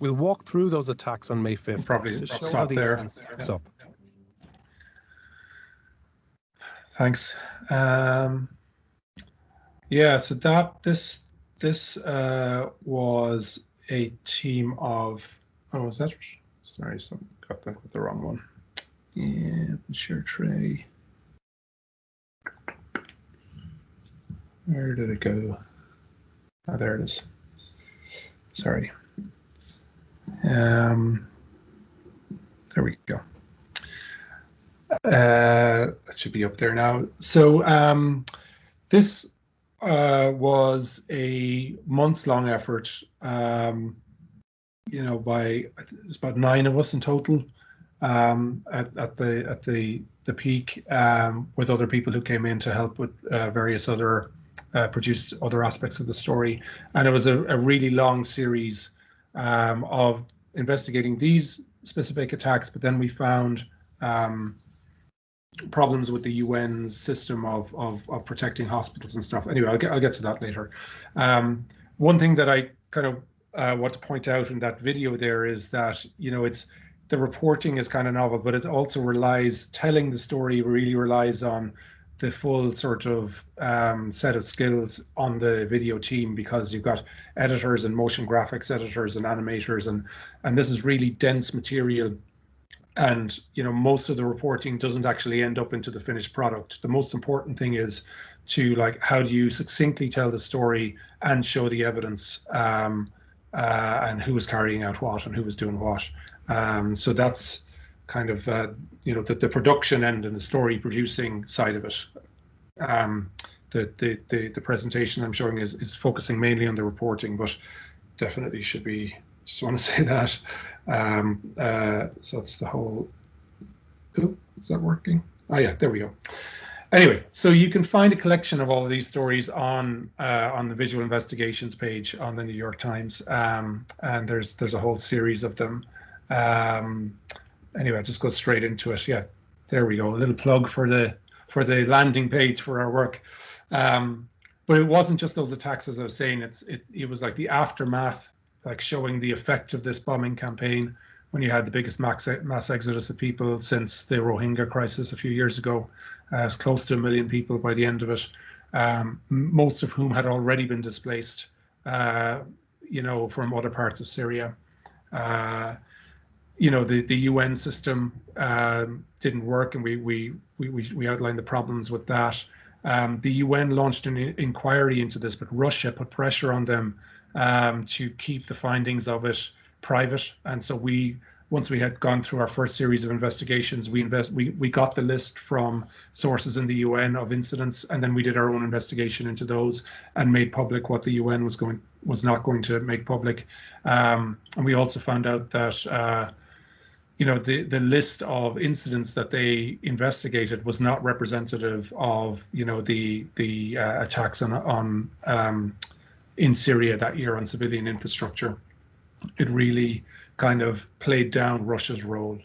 S4: We'll walk through those attacks on May 5th
S2: Probably
S4: to show how
S2: stop
S4: these
S2: there.
S4: events stacks up.
S2: Thanks. Yeah, so this was a team of, oh, was that, sorry, got that with the wrong one. Yeah, share tray. Where did it go? Oh, there it is. Sorry. There we go. That should be up there now. So this was a months-long effort. You know, it's about 9 of us in total at the peak, with other people who came in to help with various other produced other aspects of the story, and it was a really long series of investigating these specific attacks. But then we found problems with the UN's system of protecting hospitals and stuff. Anyway, I'll get to that later. One thing that I kind of want to point out in that video there is that, you know, the reporting is kind of novel, but it also telling the story really relies on the full sort of set of skills on the video team, because you've got editors and motion graphics editors and animators, and this is really dense material. And, you know, most of the reporting doesn't actually end up into the finished product. The most important thing is to, like, how do you succinctly tell the story and show the evidence, and who was carrying out what and who was doing what. So that's kind of, you know, the production end and the story producing side of it. The presentation I'm showing is focusing mainly on the reporting, but definitely should be, just want to say that. So it's the whole, is that working? Oh yeah, there we go. Anyway, so you can find a collection of all of these stories on the visual investigations page on the New York Times, and there's a whole series of them. Anyway, I'll just go straight into it. Yeah, there we go. A little plug for the landing page for our work. But it wasn't just those attacks, as I was saying. It was like the aftermath, like showing the effect of this bombing campaign when you had the biggest mass exodus of people since the Rohingya crisis a few years ago. It was close to 1 million people by the end of it, most of whom had already been displaced, you know, from other parts of Syria. You know, the UN system didn't work, and we outlined the problems with that. The UN launched an inquiry into this, but Russia put pressure on them to keep the findings of it private. And so once we had gone through our first series of investigations, we got the list from sources in the UN of incidents, and then we did our own investigation into those and made public what the UN was not going to make public. And we also found out that you know, the list of incidents that they investigated was not representative of, you know, the attacks on in Syria that year on civilian infrastructure. It really kind of played down Russia's role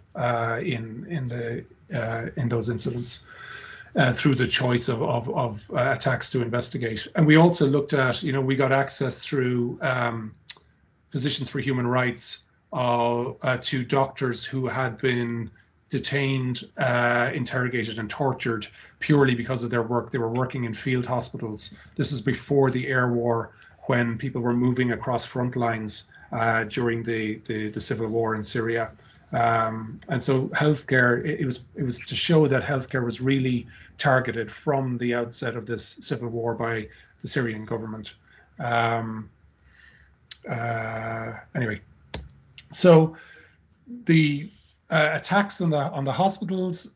S2: in those incidents through the choice of attacks to investigate. And we also looked at, you know, we got access through Physicians for Human Rights to doctors who had been detained, interrogated and tortured purely because of their work. They were working in field hospitals. This is before the air war, when people were moving across front lines during the civil war in Syria. And so healthcare, it was to show that healthcare was really targeted from the outset of this civil war by the Syrian government. Anyway, so the attacks on the hospitals,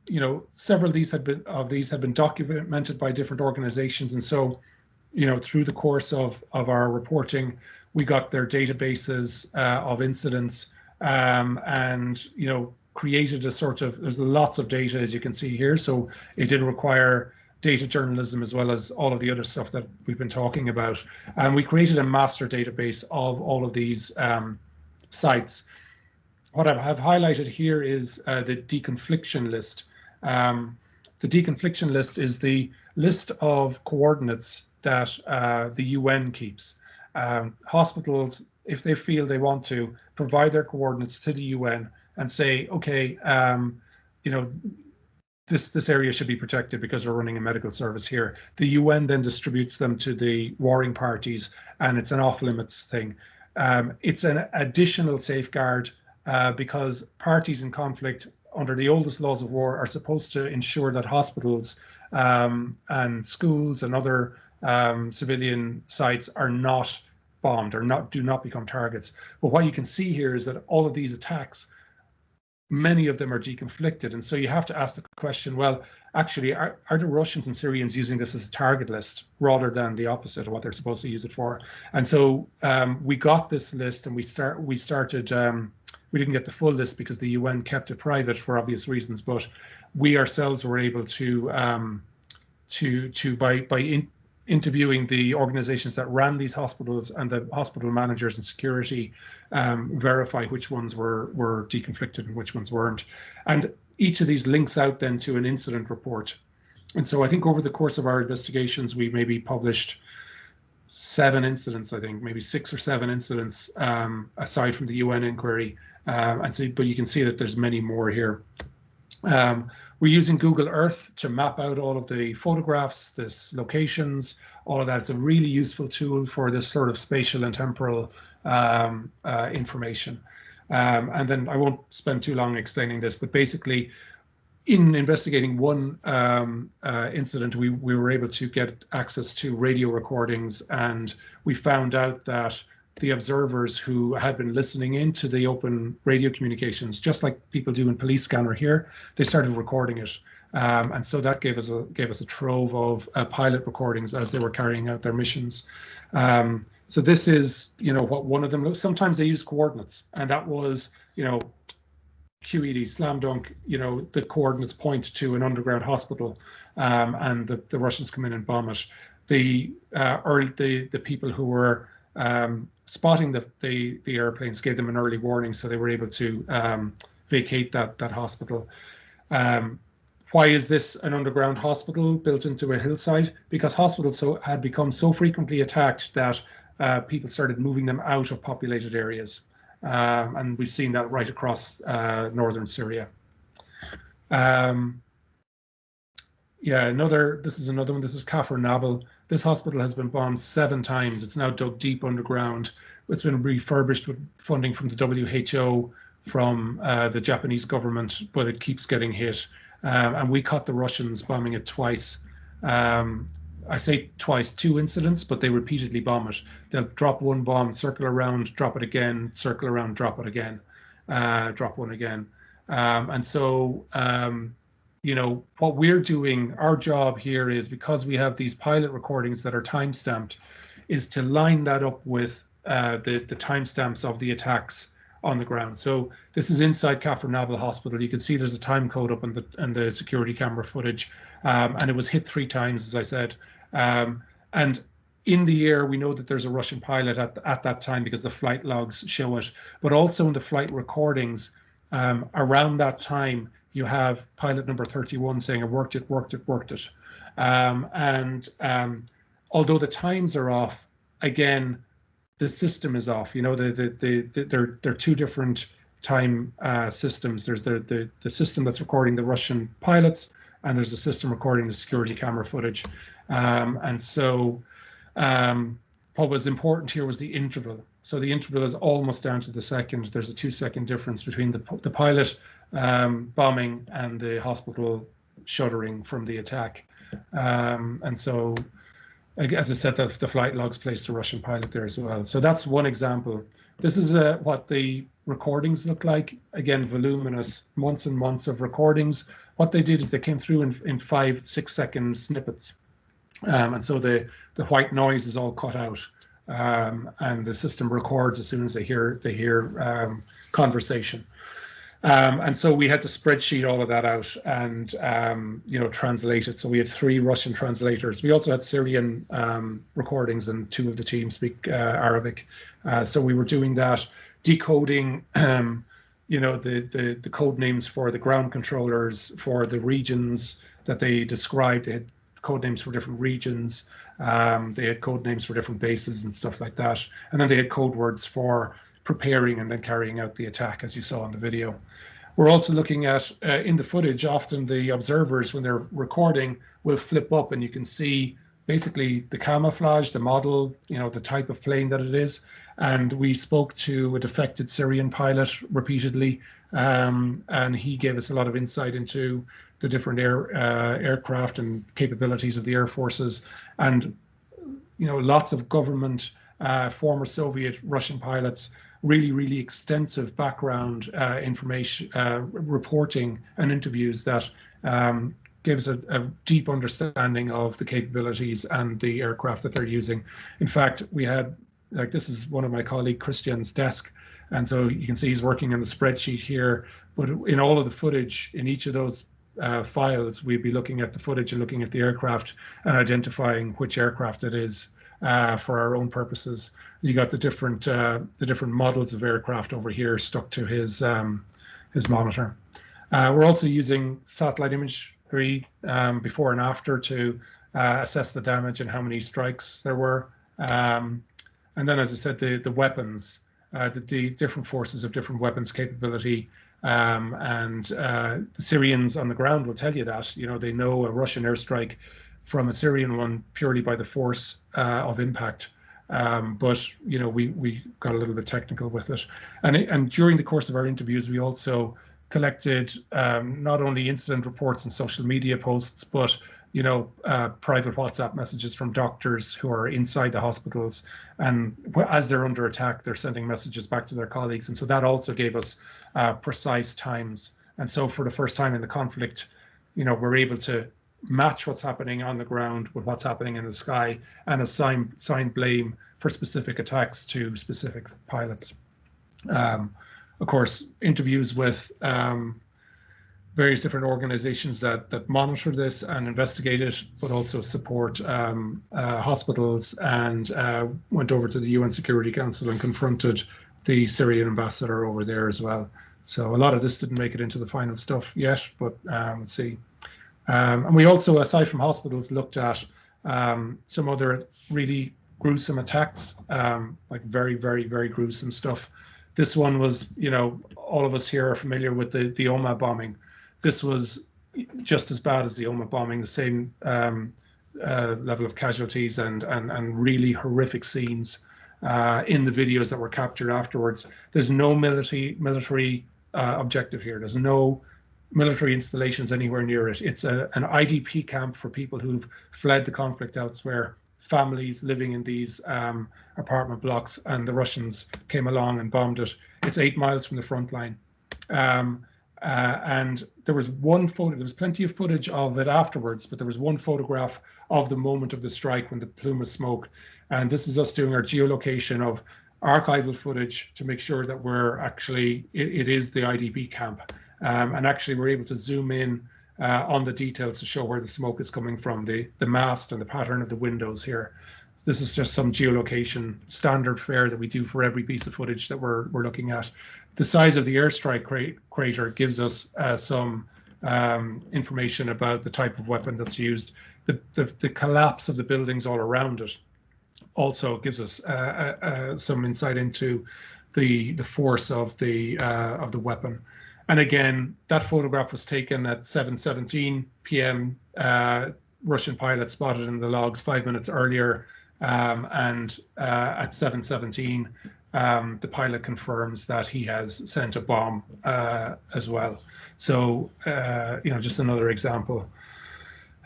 S2: you know, several of these had been documented by different organizations, and so, you know, through the course of our reporting, we got their databases of incidents, and, you know, created a sort of, there's lots of data, as you can see here, so it did require data journalism as well as all of the other stuff that we've been talking about. And we created a master database of all of these sites. What I have highlighted here is the deconfliction list. The deconfliction list is the list of coordinates that the UN keeps. Hospitals, if they feel they want to, provide their coordinates to the UN and say, okay, you know, this area should be protected because we're running a medical service here. The UN then distributes them to the warring parties, and it's an off-limits thing. It's an additional safeguard because parties in conflict under the oldest laws of war are supposed to ensure that hospitals and schools and other civilian sites are not bombed or do not become targets. But what you can see here is that all of these attacks many of them are deconflicted. And so you have to ask the question, well, actually, are the Russians and Syrians using this as a target list rather than the opposite of what they're supposed to use it for? And so we got this list, and we started, we didn't get the full list because the UN kept it private for obvious reasons, but we ourselves were able to by interviewing the organizations that ran these hospitals and the hospital managers and security, verify which ones were deconflicted and which ones weren't. And each of these links out then to an incident report. And so I think over the course of our investigations, we maybe published 7 incidents, I think, maybe 6 or 7 incidents, aside from the UN inquiry. And so, but you can see that there's many more here. We're using Google Earth to map out all of the photographs, this locations, all of that. It's a really useful tool for this sort of spatial and temporal information. And then I won't spend too long explaining this, but basically in investigating one incident, we were able to get access to radio recordings, and we found out that the observers who had been listening into the open radio communications, just like people do in Police Scanner here, they started recording it. And so that gave us a trove of pilot recordings as they were carrying out their missions. So this is, what one of them, sometimes they use coordinates, and that was, QED, slam dunk, the coordinates point to an underground hospital, and the Russians come in and bomb it. The people who were spotting the airplanes gave them an early warning, so they were able to vacate that hospital. Why is this an underground hospital built into a hillside? Because hospitals had become so frequently attacked that people started moving them out of populated areas. And we've seen that right across northern Syria. This is another one. This is Kafr Nabil. This hospital has been bombed 7 times. It's now dug deep underground. It's been refurbished with funding from the WHO, from the Japanese government, but it keeps getting hit. And we caught the Russians bombing it twice. I say twice, 2 incidents, but they repeatedly bomb it. They'll drop one bomb, circle around, drop it again, circle around, drop it again, drop one again. And so, what we're doing, our job here is, because we have these pilot recordings that are time-stamped, is to line that up with the timestamps of the attacks on the ground. So this is inside Kafr Nabil Hospital. You can see there's a time code up on the security camera footage, and it was hit 3 times, as I said. And in the air, we know that there's a Russian pilot at that time because the flight logs show it. But also in the flight recordings, around that time, you have pilot number 31 saying, "I worked it, worked it, worked it." Although the times are off, again, the system is off. They're 2 different time systems. There's the system that's recording the Russian pilots, and there's a system recording the security camera footage. And so what was important here was the interval. So the interval is almost down to the second. There's a 2-second difference between the pilot bombing and the hospital shuddering from the attack. And so, as I said, the flight logs placed the Russian pilot there as well. So that's one example. This is what the recordings look like. Again, voluminous, months and months of recordings. What they did is they came through in 5-6 second snippets. And so the white noise is all cut out. And the system records as soon as they hear conversation. And so we had to spreadsheet all of that out and translate it. So we had 3 Russian translators. We also had Syrian recordings, and 2 of the team speak Arabic. So we were doing that, decoding the code names for the ground controllers, for the regions that they described. They had code names for different regions. They had code names for different bases and stuff like that. And then they had code words for preparing and then carrying out the attack, as you saw in the video. We're also looking at, in the footage, often the observers, when they're recording, will flip up and you can see basically the camouflage, the model, the type of plane that it is. And we spoke to a defected Syrian pilot repeatedly, and he gave us a lot of insight into the different aircraft and capabilities of the air forces. And lots of government, former Soviet Russian pilots really extensive background information, reporting and interviews that gave us a deep understanding of the capabilities and the aircraft that they're using. In fact, we had, like, this is one of my colleague Christian's desk, and so you can see he's working on the spreadsheet here, but in all of the footage in each of those files, we'd be looking at the footage and looking at the aircraft and identifying which aircraft it is for our own purposes. You got the different models of aircraft over here stuck to his monitor. We're also using satellite imagery before and after to assess the damage and how many strikes there were. And then, as I said, the weapons, the different forces of different weapons capability. And the Syrians on the ground will tell you that, they know a Russian airstrike from a Syrian one purely by the force of impact. But we got a little bit technical with it. And during the course of our interviews, we also collected not only incident reports and social media posts, but private WhatsApp messages from doctors who are inside the hospitals, and as they're under attack, they're sending messages back to their colleagues, and so that also gave us precise times. And so for the first time in the conflict, we're able to match what's happening on the ground with what's happening in the sky, and assign blame for specific attacks to specific pilots. Of course, interviews with various different organizations that monitor this and investigate it, but also support hospitals, and went over to the UN Security Council and confronted the Syrian ambassador over there as well. So a lot of this didn't make it into the final stuff yet, but let's see. And we also, aside from hospitals, looked at some other really gruesome attacks, like very gruesome stuff. This one was, all of us here are familiar with the Omagh bombing. This was just as bad as the Omagh bombing, the same level of casualties and really horrific scenes in the videos that were captured afterwards. There's no military objective here. There's no military installations anywhere near it. It's an IDP camp for people who've fled the conflict elsewhere, families living in these apartment blocks, and the Russians came along and bombed it. It's 8 miles from the front line. And there was one photo, there was plenty of footage of it afterwards, but there was one photograph of the moment of the strike when the plume of smoke. And this is us doing our geolocation of archival footage to make sure that we're actually, it is the IDP camp. And actually we're able to zoom in on the details to show where the smoke is coming from, the mast and the pattern of the windows here. This is just some geolocation standard fare that we do for every piece of footage that we're looking at. The size of the airstrike crater gives us some information about the type of weapon that's used. The collapse of the buildings all around it also gives us some insight into the force of the weapon. And again, that photograph was taken at 7:17 p.m. Russian pilot spotted in the logs 5 minutes earlier, and at 7:17, the pilot confirms that he has sent a bomb as well. So, just another example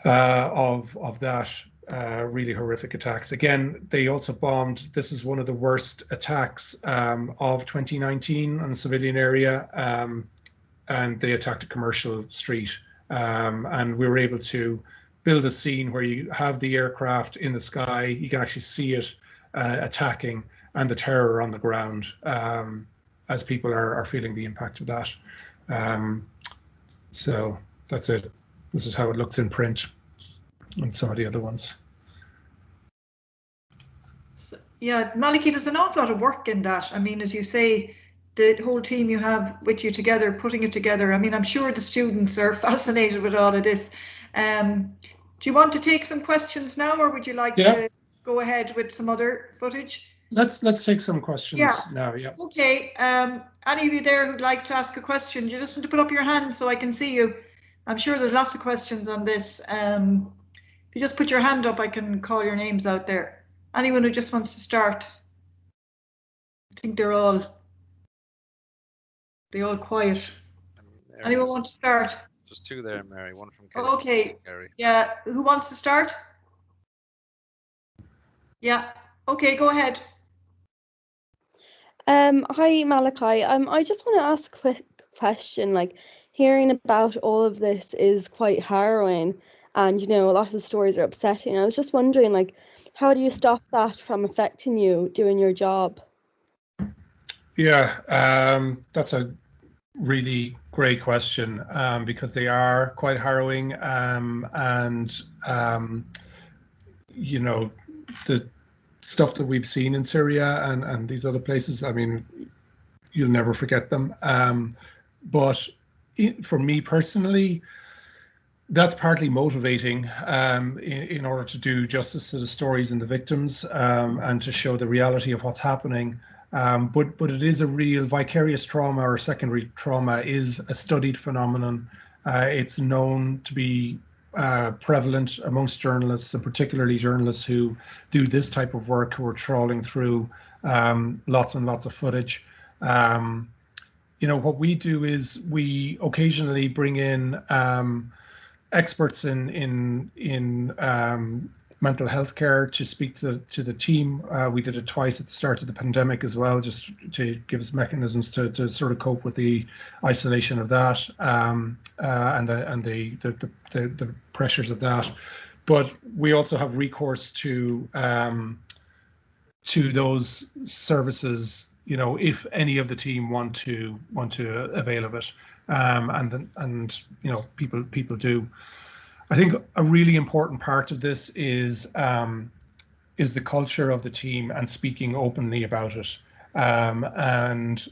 S2: of that really horrific attacks. Again, they also bombed. This is one of the worst attacks of 2019 on a civilian area. And they attacked a commercial street, and we were able to build a scene where you have the aircraft in the sky, you can actually see it attacking, and the terror on the ground as people are feeling the impact of that. So that's it. This is how it looks in print and some of the other ones.
S1: So, yeah, Malachy, there's an awful lot of work in that. I mean, as you say, the whole team you have with you together, putting it together. I mean, I'm sure the students are fascinated with all of this. Do you want to take some questions now, or would you like to go ahead with some other footage?
S2: Let's take some questions now. Yeah.
S1: Okay. Any of you there who'd like to ask a question, you just want to put up your hand so I can see you. I'm sure there's lots of questions on this. If you just put your hand up, I can call your names out there. Anyone who just wants to start? I think they're all quiet. Anyone want to start?
S3: Just two there, Mary. One from Kelly.
S1: Okay. Yeah. Who wants to start? Yeah. Okay, go ahead.
S8: Hi Malachi. I just want to ask a quick question. Like, hearing about all of this is quite harrowing, and a lot of the stories are upsetting. I was just wondering, like, how do you stop that from affecting you doing your job?
S2: Yeah, that's a really great question, because they are quite harrowing, and the stuff that we've seen in Syria and these other places. I mean, you'll never forget them. But for me personally, that's partly motivating, in order to do justice to the stories and the victims, and to show the reality of what's happening. But it is a real vicarious trauma, or secondary trauma is a studied phenomenon. It's known to be prevalent amongst journalists, and particularly journalists who do this type of work, who are trawling through lots and lots of footage. What we do is we occasionally bring in experts in mental health care to speak to the team. We did it twice at the start of the pandemic as well, just to give us mechanisms to sort of cope with the isolation of that, and the pressures of that. But we also have recourse to those services, if any of the team want to avail of it, and people do. I think a really important part of this is the culture of the team and speaking openly about it, and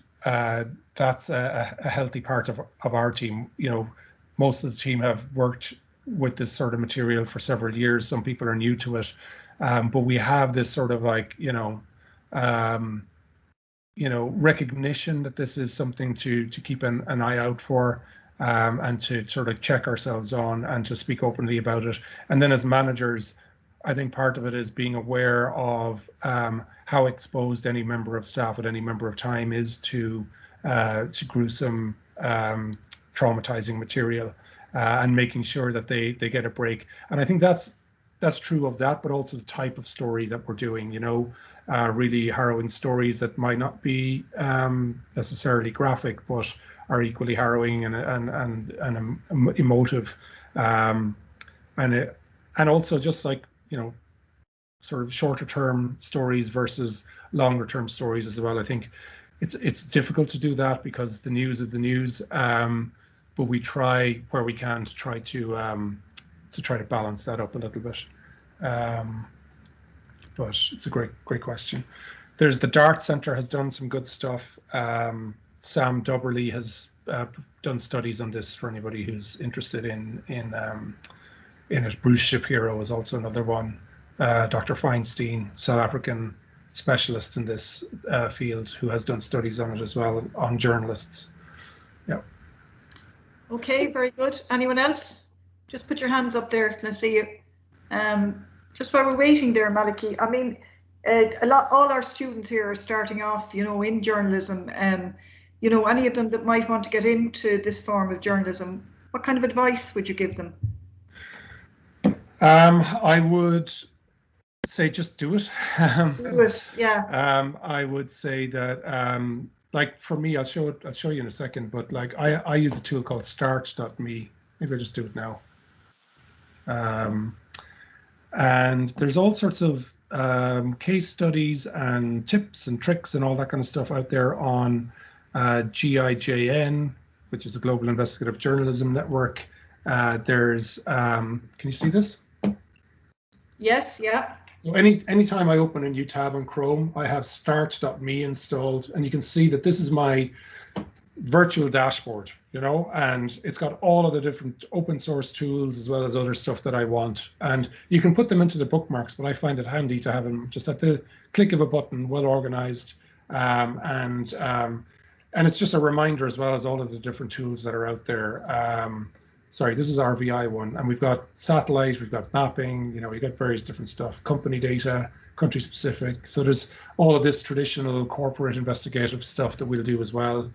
S2: that's a healthy part of our team. Most of the team have worked with this sort of material for several years. Some people are new to it, but we have this sort of like recognition that this is something to keep an eye out for, and to sort of check ourselves on, and to speak openly about it. And then as managers, I think part of it is being aware of how exposed any member of staff at any member of time is to gruesome, traumatizing material, and making sure that they get a break. And I think that's true of that, but also the type of story that we're doing. Really harrowing stories that might not be necessarily graphic, but are equally harrowing and emotive, and also just like sort of shorter term stories versus longer term stories as well. I think it's difficult to do that because the news is the news, but we try where we can to try to balance that up a little bit. But it's a great question. There's the Dart Centre has done some good stuff. Sam Dubberly has done studies on this for anybody who's interested in it. Bruce Shapiro is also another one. Dr. Feinstein, South African specialist in this field, who has done studies on it as well, on journalists. Yeah.
S1: Okay, very good. Anyone else? Just put your hands up there. Let's see you. Just while we're waiting there, Malachy, I mean, all our students here are starting off, in journalism. Any of them that might want to get into this form of journalism, what kind of advice would you give them?
S2: I would say just do it.
S1: Do it, yeah.
S2: I would say that, like for me, I'll show you in a second, but like I use a tool called start.me. Maybe I'll just do it now. And there's all sorts of case studies and tips and tricks and all that kind of stuff out there on GIJN, which is a Global Investigative Journalism Network. There's, can you see this?
S1: Yes, yeah.
S2: So anytime I open a new tab on Chrome, I have start.me installed, and you can see that this is my virtual dashboard, and it's got all of the different open source tools as well as other stuff that I want. And you can put them into the bookmarks, but I find it handy to have them just at the click of a button, well organized. And it's just a reminder as well as all of the different tools that are out there. Sorry, this is RVI one, and we've got satellite, we've got mapping, we've got various different stuff, company data, country specific. So there's all of this traditional corporate investigative stuff that we'll do as well.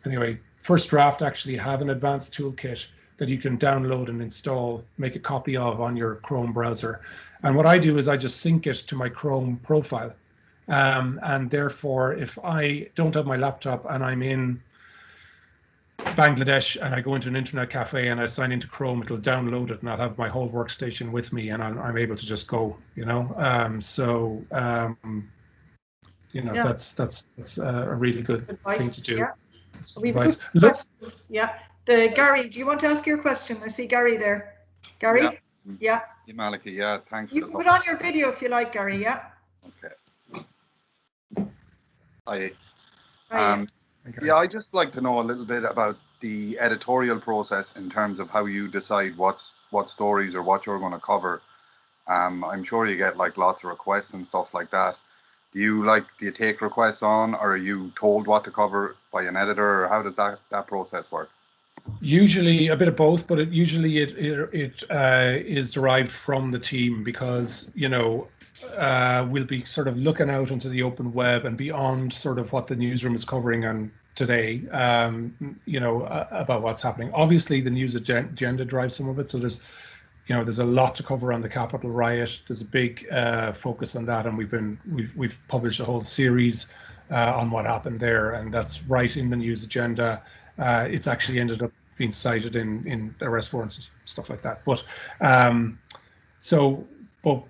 S2: Anyway, First Draft actually have an advanced toolkit that you can download and install, make a copy of on your Chrome browser. And what I do is I just sync it to my Chrome profile. And therefore, if I don't have my laptop and I'm in Bangladesh and I go into an internet cafe and I sign into Chrome, it'll download it and I'll have my whole workstation with me, and I'm able to just go, you know. You know, that's a really good thing to do.
S1: Yeah. We've
S2: Advice.
S1: questions. Yeah. Gary, do you want to ask your question? I see Gary there. Gary? Yeah.
S9: Malachy, yeah, thanks.
S1: You can put on your video if you like, Gary, yeah?
S9: Okay. Yeah, I'd just like to know a little bit about the editorial process in terms of how you decide what stories or what you're going to cover. I'm sure you get like lots of requests and stuff like that. Do you take requests on, or are you told what to cover by an editor, or how does that process work?
S2: Usually a bit of both, but it is derived from the team, because, you know, we'll be sort of looking out into the open web and beyond sort of what the newsroom is covering on today, you know, about what's happening. Obviously, the news agenda drives some of it. So there's a lot to cover on the Capitol riot. There's a big focus on that, and we've published a whole series on what happened there, and that's right in the news agenda. It's actually ended up being cited in arrest warrants and stuff like that. But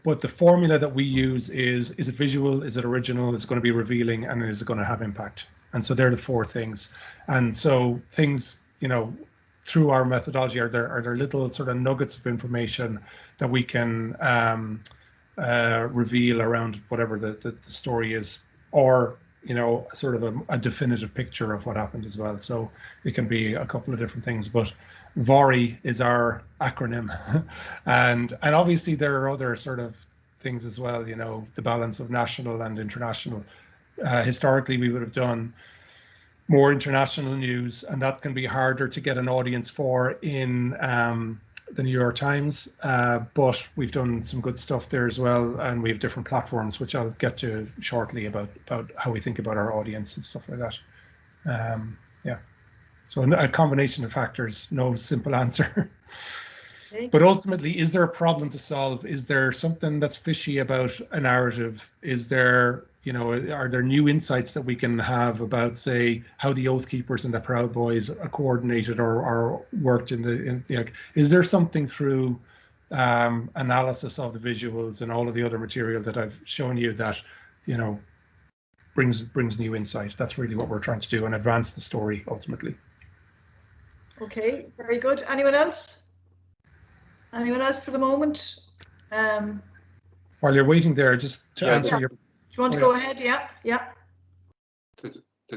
S2: but the formula that we use is it visual, is it original, is it going to be revealing, and is it going to have impact? And so they're the four things. And so things, you know, through our methodology, are there little sort of nuggets of information that we can reveal around whatever the story is, or, you know, sort of a definitive picture of what happened as well. So it can be a couple of different things, but VORI is our acronym. and obviously there are other sort of things as well, you know, the balance of national and international. Historically, we would have done more international news, and that can be harder to get an audience for in the New York Times, but we've done some good stuff there as well, and we have different platforms, which I'll get to shortly, about how we think about our audience and stuff like that. Yeah, so a combination of factors, no simple answer. Okay. But ultimately, is there a problem to solve? Is there something that's fishy about a narrative? Is there, you know, are there new insights that we can have about, say, how the Oath Keepers and the Proud Boys are coordinated or worked in the is there something through analysis of the visuals and all of the other material that I've shown you that, you know, brings new insight? That's really what we're trying to do, and advance the story ultimately.
S1: Okay, very good. Anyone else? Anyone else for the moment?
S2: While you're waiting there, just to answer your...
S1: Do you want to go ahead? Yeah.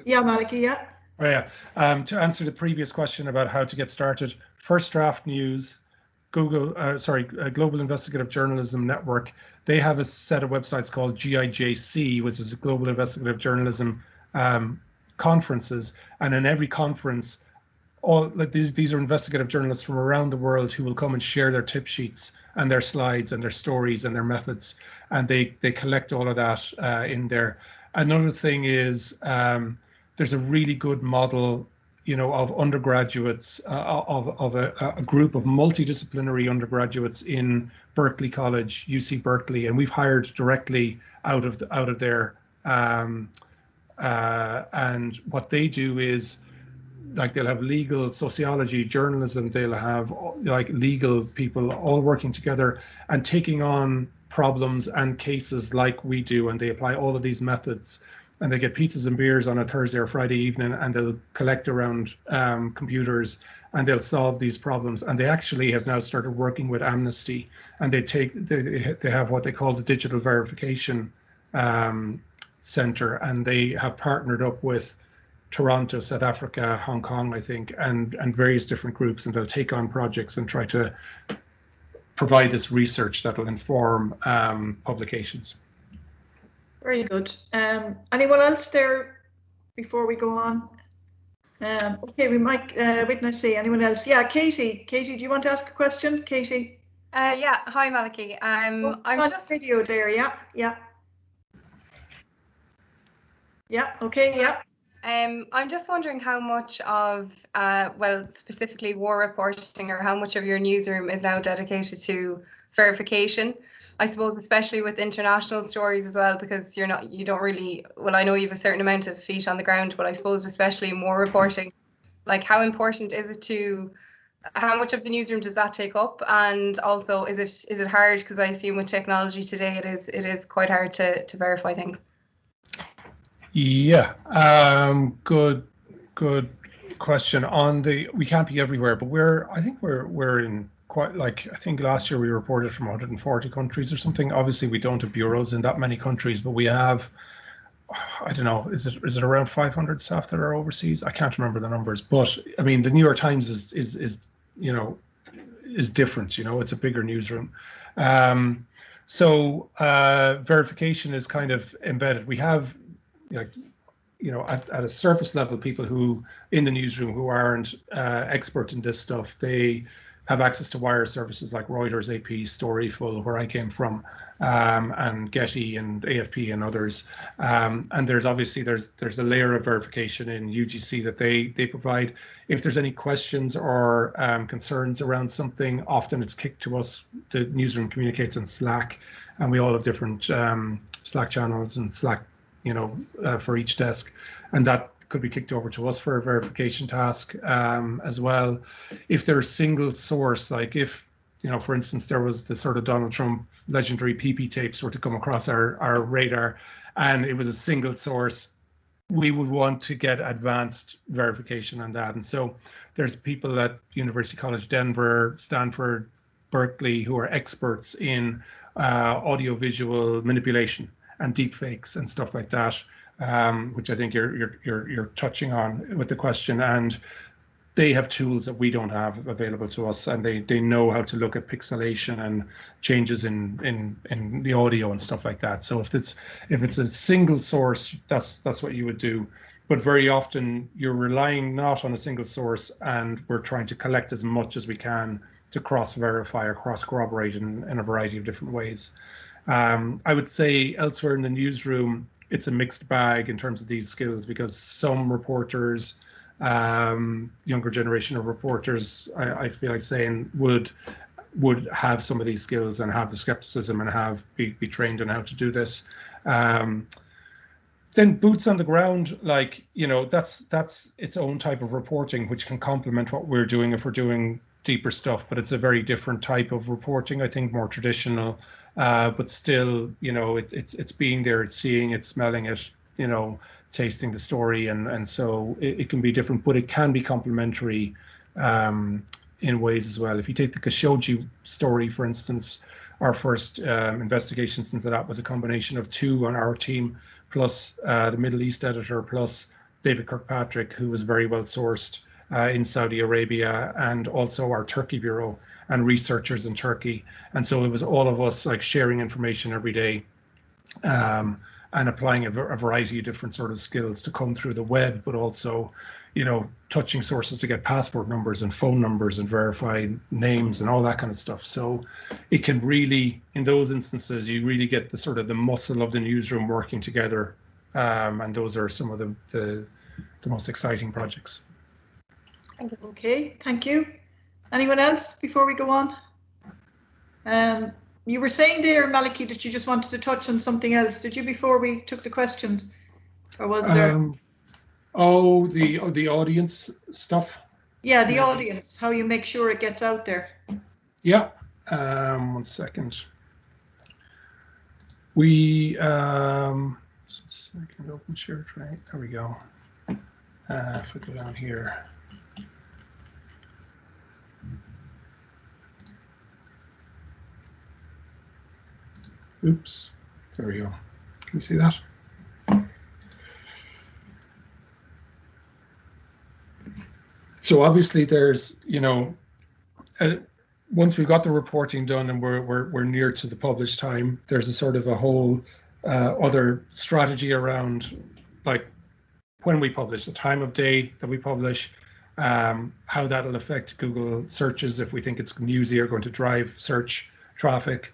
S1: Yeah, Malachy, yeah.
S2: Oh, yeah. To answer the previous question about how to get started, First Draft News, Global Investigative Journalism Network, they have a set of websites called GIJC, which is a Global Investigative Journalism conferences, and in every conference, these are investigative journalists from around the world who will come and share their tip sheets and their slides and their stories and their methods, and they collect all of that in there. Another thing is there's a really good model, you know, of undergraduates, of a group of multidisciplinary undergraduates in Berkeley College, UC Berkeley, and we've hired directly out of there. And what they do is, like, they'll have legal, sociology, journalism, they'll have like legal people all working together and taking on problems and cases like we do, and they apply all of these methods, and they get pizzas and beers on a Thursday or Friday evening, and they'll collect around computers, and they'll solve these problems. And they actually have now started working with Amnesty, and they have what they call the Digital Verification Center, and they have partnered up with Toronto, South Africa, Hong Kong, I think, and various different groups, and they'll take on projects and try to provide this research that will inform publications.
S1: Very good. Anyone else there before we go on? Okay, we might witness see anyone else. Yeah, Katie, do you want to ask a question, Katie?
S10: Yeah, hi Malachy. I'm just
S1: video there. Yeah, okay, yeah.
S10: I'm just wondering how much of, well, specifically war reporting, or how much of your newsroom is now dedicated to verification. I suppose especially with international stories as well, because you don't really, well, I know you have a certain amount of feet on the ground, but I suppose especially more reporting, like how important is it to, how much of the newsroom does that take up? And also, is it hard? Because I assume with technology today, it is quite hard to verify things.
S2: Yeah, good question. We can't be everywhere, but I think we're in quite, like, I think last year we reported from 140 countries or something. Obviously, we don't have bureaus in that many countries, but we have, I don't know, is it around 500 staff that are overseas? I can't remember the numbers, but I mean, the New York Times is different. It's a bigger newsroom. So verification is kind of embedded. We have, like, at a surface level, people who in the newsroom who aren't expert in this stuff, they have access to wire services like Reuters, AP, Storyful, where I came from, and Getty and AFP and others. And there's obviously there's a layer of verification in UGC that they provide. If there's any questions or concerns around something, often it's kicked to us. The newsroom communicates on Slack, and we all have different Slack channels and Slack, for each desk, and that could be kicked over to us for a verification task as well. If there's single source, like if, for instance, there was the sort of Donald Trump legendary PP tapes were to come across our radar and it was a single source, we would want to get advanced verification on that. And so there's people at University College Denver, Stanford, Berkeley who are experts in audiovisual manipulation and deepfakes and stuff like that, which I think you're touching on with the question. And they have tools that we don't have available to us, and they know how to look at pixelation and changes in the audio and stuff like that. So if it's a single source, that's what you would do. But very often you're relying not on a single source, and we're trying to collect as much as we can to cross-verify or cross-corroborate in a variety of different ways. I would say elsewhere in the newsroom, it's a mixed bag in terms of these skills, because some reporters, younger generation of reporters, I feel like saying, would have some of these skills and have the skepticism and be trained on how to do this. Then boots on the ground, like, that's its own type of reporting, which can complement what we're doing if we're doing deeper stuff, but it's a very different type of reporting, I think, more traditional, but still, it's being there, it's seeing it, smelling it, tasting the story, and so it can be different, but it can be complementary in ways as well. If you take the Khashoggi story, for instance, our first investigations into that was a combination of two on our team, plus the Middle East editor, plus David Kirkpatrick, who was very well sourced in Saudi Arabia, and also our Turkey bureau and researchers in Turkey. And so it was all of us, like, sharing information every day, and applying a variety of different sort of skills to come through the web, but also, touching sources to get passport numbers and phone numbers and verify names and all that kind of stuff. So it can really, in those instances, you really get the sort of the muscle of the newsroom working together, and those are some of the most exciting projects.
S1: Okay, thank you. Anyone else before we go on? You were saying there, Malachy, that you just wanted to touch on something else. Did you, before we took the questions? Or was there?
S2: The audience stuff?
S1: Yeah, the audience, how you make sure it gets out there. Yeah.
S2: 1 second. We, second, open share tray. There we go. If I go down here. Oops, there we go. Can you see that? So obviously there's, once we've got the reporting done and we're near to the published time, there's a sort of a whole other strategy around, like, when we publish, the time of day that we publish, how that'll affect Google searches if we think it's newsy or going to drive search traffic.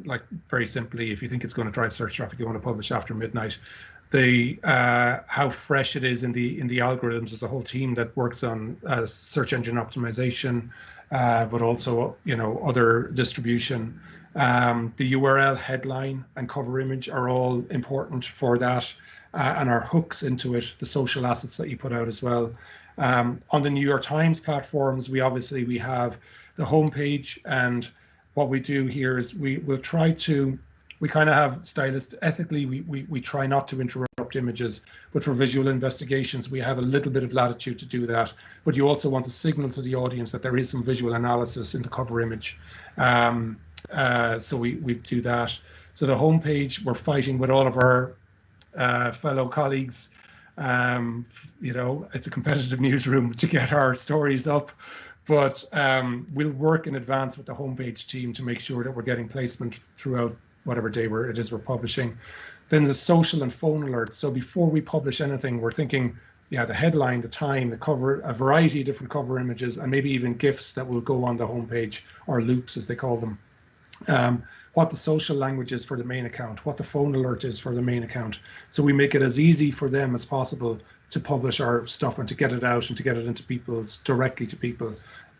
S2: Like, very simply, if you think it's going to drive search traffic, you want to publish after midnight. how fresh it is in the algorithms. There's a whole team that works on search engine optimization, but also other distribution. The URL, headline, and cover image are all important for that, and our hooks into it, the social assets that you put out as well. On the New York Times platforms, we have the homepage, and what we do here is we kind of have stylists ethically. We try not to interrupt images, but for visual investigations, we have a little bit of latitude to do that. But you also want to signal to the audience that there is some visual analysis in the cover image. So we do that. So the homepage, we're fighting with all of our fellow colleagues. It's a competitive newsroom to get our stories up, but we'll work in advance with the homepage team to make sure that we're getting placement throughout whatever day we're publishing. Then the social and phone alerts. So before we publish anything, we're thinking, the headline, the time, the cover, a variety of different cover images, and maybe even GIFs that will go on the homepage, or loops as they call them. What the social language is for the main account, what the phone alert is for the main account. So we make it as easy for them as possible to publish our stuff and to get it out and to get it into directly to people.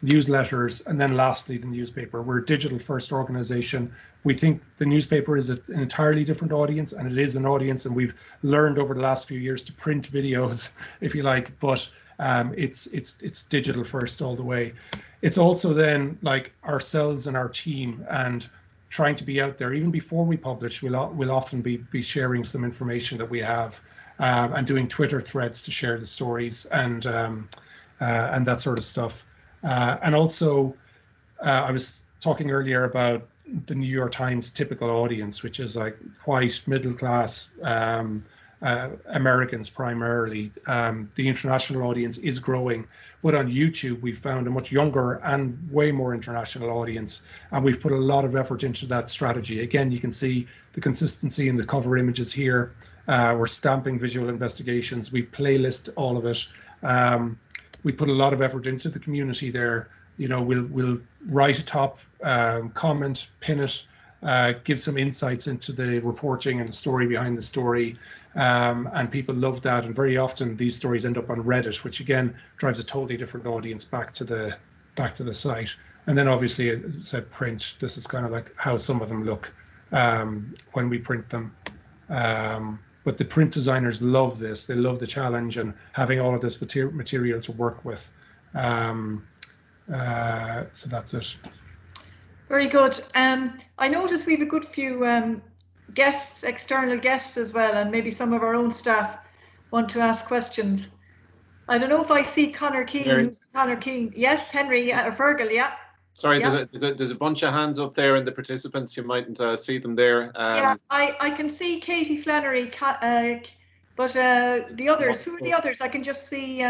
S2: Newsletters, and then lastly, the newspaper. We're a digital first organization. We think the newspaper is an entirely different audience, and it is an audience, and we've learned over the last few years to print videos, if you like, but it's digital first all the way. It's also then like ourselves and our team, and trying to be out there even before we publish. We'll often be sharing some information that we have, and doing Twitter threads to share the stories and that sort of stuff. And also, I was talking earlier about the New York Times typical audience, which is like white, middle class, Americans primarily. The international audience is growing, but on YouTube we've found a much younger and way more international audience, and we've put a lot of effort into that strategy. Again, you can see the consistency in the cover images here. We're stamping visual investigations. We playlist all of it. We put a lot of effort into the community there. We'll write a top comment, pin it, give some insights into the reporting and the story behind the story, and people love that. And very often these stories end up on Reddit, which again drives a totally different audience back to the site. And then obviously, as I said, print. This is kind of like how some of them look when we print them. But the print designers love this. They love the challenge and having all of this material to work with. So that's it.
S1: Very good. I notice we have a good few guests, external guests as well, and maybe some of our own staff want to ask questions. I don't know if I see Conor Keane. Who's Conor Keane? Yes, Henry Fergal, yeah.
S11: Sorry, yeah. There's a bunch of hands up there in the participants. You mightn't see them there.
S1: Yeah, I can see Katie Flannery, but the others, who are the others? I can just see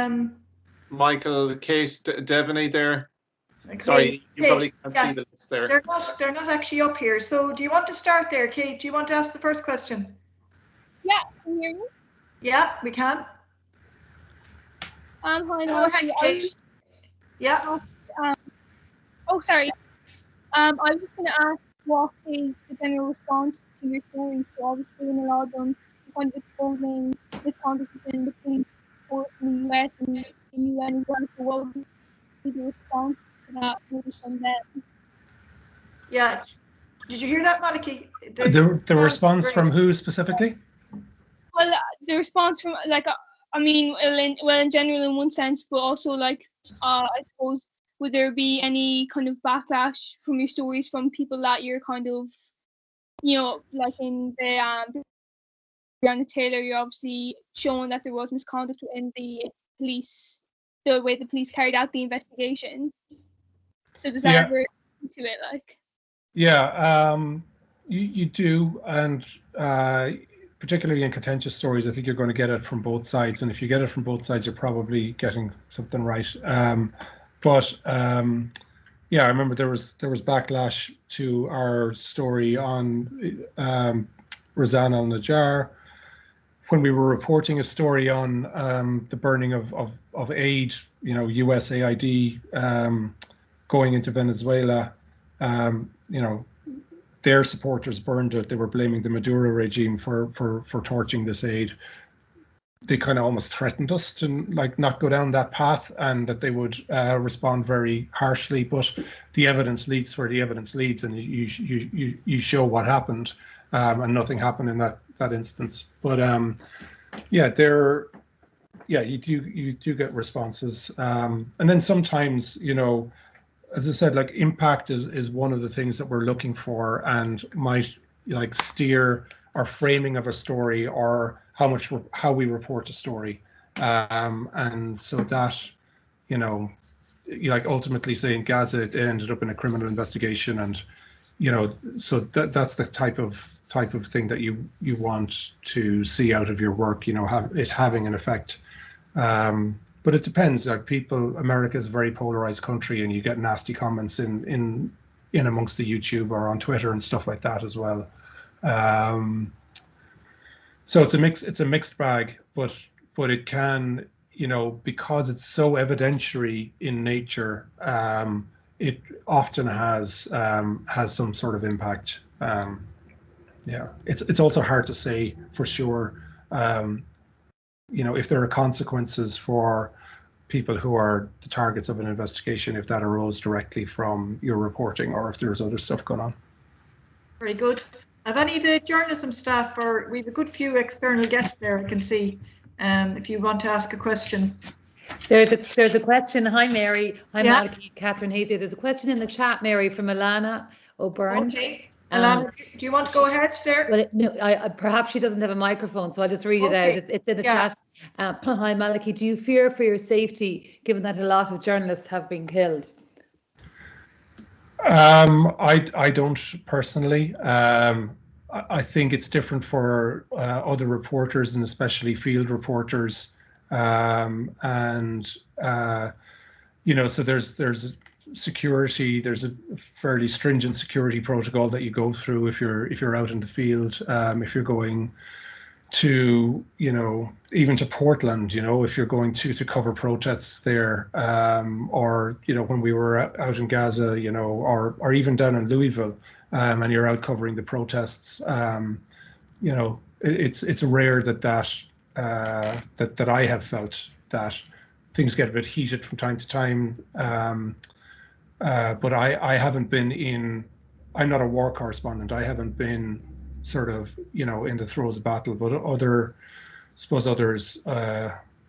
S11: Michael, Kate, Devaney there.
S1: Okay.
S11: Sorry, you probably can't see the list there.
S1: They're not actually up here. So do you want to start there, Kate? Do you want to ask the first question?
S12: Yeah, can you hear me?
S1: Yeah, we can.
S12: Hi,
S1: Go ahead, Kate. Yeah.
S12: Oh, sorry. I was just going to ask, what is the general response to your stories? So obviously in a lot of them, kind of exposing misconduct within the police force in the US and the UN as well. So what would be the response to that maybe from them?
S1: Yeah. Did you hear that, Malachy?
S2: The response from who specifically?
S12: Well, the response from, like, I mean, in general in one sense, but also like, I suppose, would there be any kind of backlash from your stories from people that you're kind of, like in the Breonna Taylor, you're obviously showing that there was misconduct in the police, the way the police carried out the investigation. So does that ever into it, like?
S2: Yeah, you do, and particularly in contentious stories, I think you're going to get it from both sides, and if you get it from both sides, you're probably getting something right. But yeah, I remember there was backlash to our story on Razan al-Najjar when we were reporting a story on the burning of aid, USAID going into Venezuela. their supporters burned it. They were blaming the Maduro regime for torching this aid. They kind of almost threatened us to like not go down that path, and that they would respond very harshly. But the evidence leads where the evidence leads, and you show what happened, and nothing happened in that instance. But yeah, you do get responses, and then sometimes, you know, as I said, like impact is one of the things that we're looking for, and might like steer our framing of a story or how we report a story, and so that, you know, like ultimately say in Gaza it ended up in a criminal investigation, and you know, so that's the type of thing that you want to see out of your work, you know, having an effect. But it depends. Like America is a very polarized country, and you get nasty comments in amongst the YouTube or on Twitter and stuff like that as well. So it's a mixed bag, but it can, you know, because it's so evidentiary in nature, it often has some sort of impact. Yeah, it's also hard to say for sure. You know, if there are consequences for people who are the targets of an investigation, if that arose directly from your reporting, or if there's other stuff going on.
S1: Very good. Have any of the journalism staff, or we have a good few external guests there, I can see, if you want to ask a question.
S13: There's a question. Hi, Mary. Hi, Malachy. Catherine Hayes. There's a question in the chat, Mary, from Alana O'Byrne.
S1: Okay. Alana, do you want to go ahead there?
S13: Well, no, perhaps she doesn't have a microphone, so I'll just read it out. It's in the chat. Hi, Malachy. Do you fear for your safety, given that a lot of journalists have been killed?
S2: I don't personally. I think it's different for other reporters, and especially field reporters. And you know, so there's security. There's a fairly stringent security protocol that you go through if you're out in the field. If you're going to, you know, even to Portland, you know, if you're going to cover protests there, or, you know, when we were out in Gaza, you know, or even down in Louisville, and you're out covering the protests, you know, it's rare that I have felt that things get a bit heated from time to time. But I haven't been I'm not a war correspondent. I haven't been sort of, you know, in the throes of battle, but others,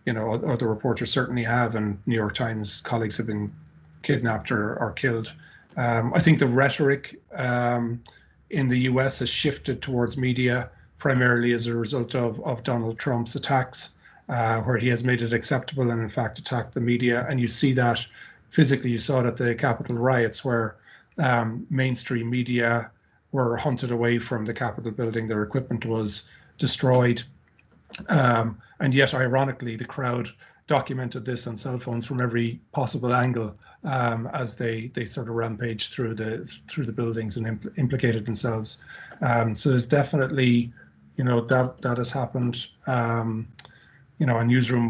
S2: you know, other reporters certainly have, and New York Times colleagues have been kidnapped or killed. I think the rhetoric in the US has shifted towards media, primarily as a result of Donald Trump's attacks, where he has made it acceptable and in fact attacked the media. And you see that physically. You saw it at the Capitol riots, where mainstream media were hunted away from the Capitol building. Their equipment was destroyed. And yet, ironically, the crowd documented this on cell phones from every possible angle, as they sort of rampaged through the buildings and implicated themselves. So there's definitely, you know, that has happened. You know, a newsroom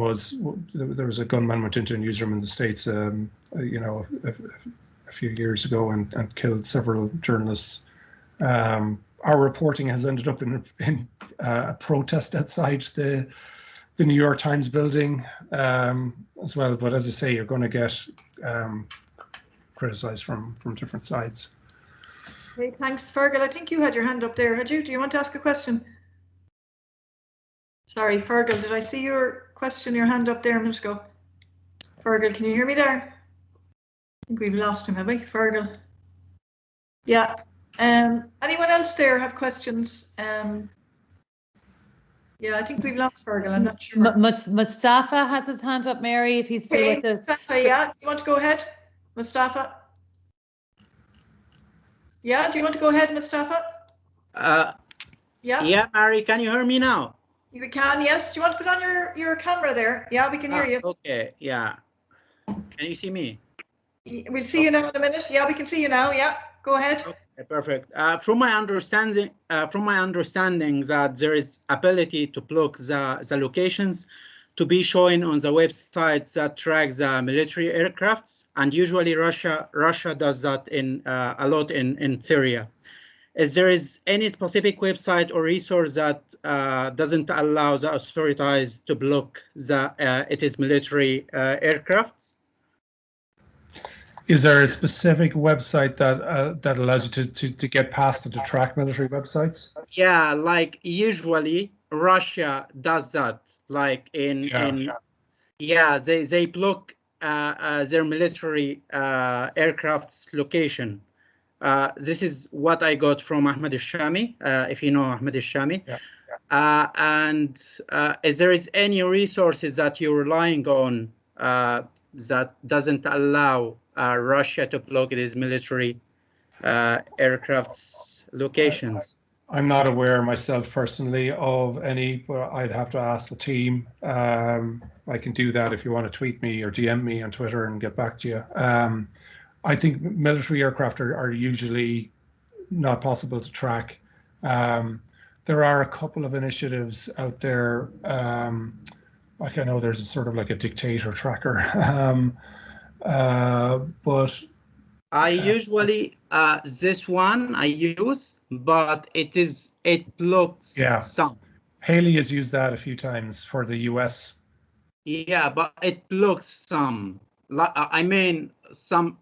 S2: there was a gunman went into a newsroom in the States, you know, a few years ago and killed several journalists. Our reporting has ended up in a protest outside the New York Times building as well. But as I say, you're going to get criticized from different sides.
S1: Okay, thanks, Fergal. I think you had your hand up there, had you? Do you want to ask a question? Sorry, Fergal, did I see your question, your hand up there a minute ago? Fergal, can you hear me there? I think we've lost him, have we, Fergal? Yeah. Anyone else there have questions? Yeah, I think we've lost Fergal. I'm not sure.
S13: Mustafa has his hand up, Mary, if he's still with us.
S1: Mustafa, yeah. Do you want to go ahead, Mustafa? Yeah, do you want to go ahead, Mustafa?
S14: Yeah, Mary, can you hear me now?
S1: You can, yes. Do you want to put on your camera there? Yeah, we can hear you.
S14: Okay, yeah. Can you see me?
S1: We'll see you now in a minute. Yeah, we can see you now. Yeah, go ahead.
S14: Okay, perfect. From my understanding, that there is ability to block the locations to be shown on the websites that track the military aircrafts, and usually Russia does that a lot in Syria. is there any specific website or resource that doesn't allow the authorities to block it is military aircrafts?
S2: Is there a specific website that allows you to get past it to track military websites?
S14: Yeah, like usually Russia does that. Like they block their military aircraft's location. This is what I got from Ahmad al-Shami, if you know Ahmad al-Shami. Yeah. And is there any resources that you're relying on that doesn't allow Russia to block these military aircraft's locations?
S2: I'm not aware myself personally of any, but I'd have to ask the team. I can do that if you want to tweet me or DM me on Twitter and get back to you. I think military aircraft are usually not possible to track. There are a couple of initiatives out there. Like I know there's a sort of like a dictator tracker, but
S14: I usually this one I use, but it blocks some.
S2: Haley has used that a few times for the US.
S14: Yeah, but it blocks some. I mean, some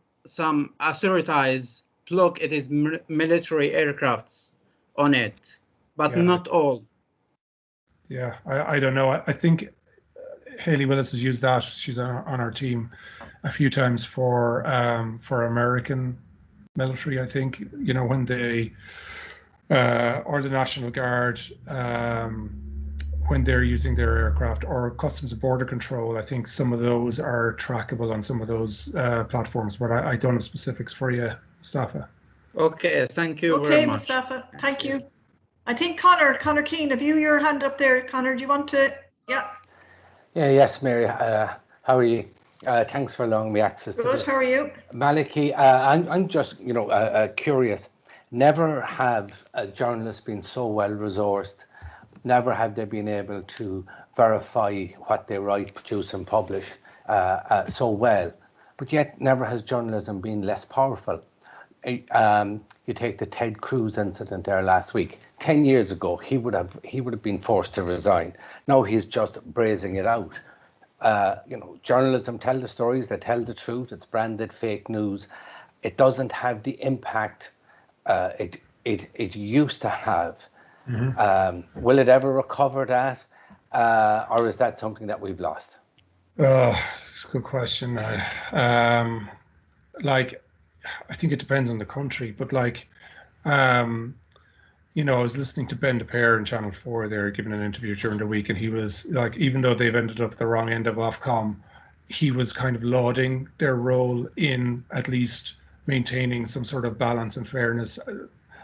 S14: authorities block it is military aircrafts on it, but not all.
S2: Yeah, I don't know. I think Haley Willis has used that. She's on our team a few times for American military. I think, you know, when they or the National Guard when they're using their aircraft, or Customs and Border Control. I think some of those are trackable on some of those platforms, but I don't have specifics for you, Mustafa.
S14: Okay, thank you very much.
S1: Okay, Mustafa, thank you. I think Connor Keane, have you your hand up there? Connor, do you want to? Yeah.
S15: Yes, Mary. How are you? Thanks for allowing me access to this.
S1: Good, how are you?
S15: Malachy, I'm just, curious. Never have journalists been so well resourced. Never have they been able to verify what they write, produce and publish so well. But yet never has journalism been less powerful. You take the Ted Cruz incident there last week. 10 years ago, he would have been forced to resign. Now he's just brazing it out. Journalism tell the stories, they tell the truth. It's branded fake news. It doesn't have the impact it used to have. Mm-hmm. Will it ever recover that, or is that something that we've lost?
S2: It's a good question. I think it depends on the country, but I was listening to Ben DePere on Channel 4 there, giving an interview during the week, and he was like, even though they've ended up at the wrong end of Ofcom, he was kind of lauding their role in at least maintaining some sort of balance and fairness,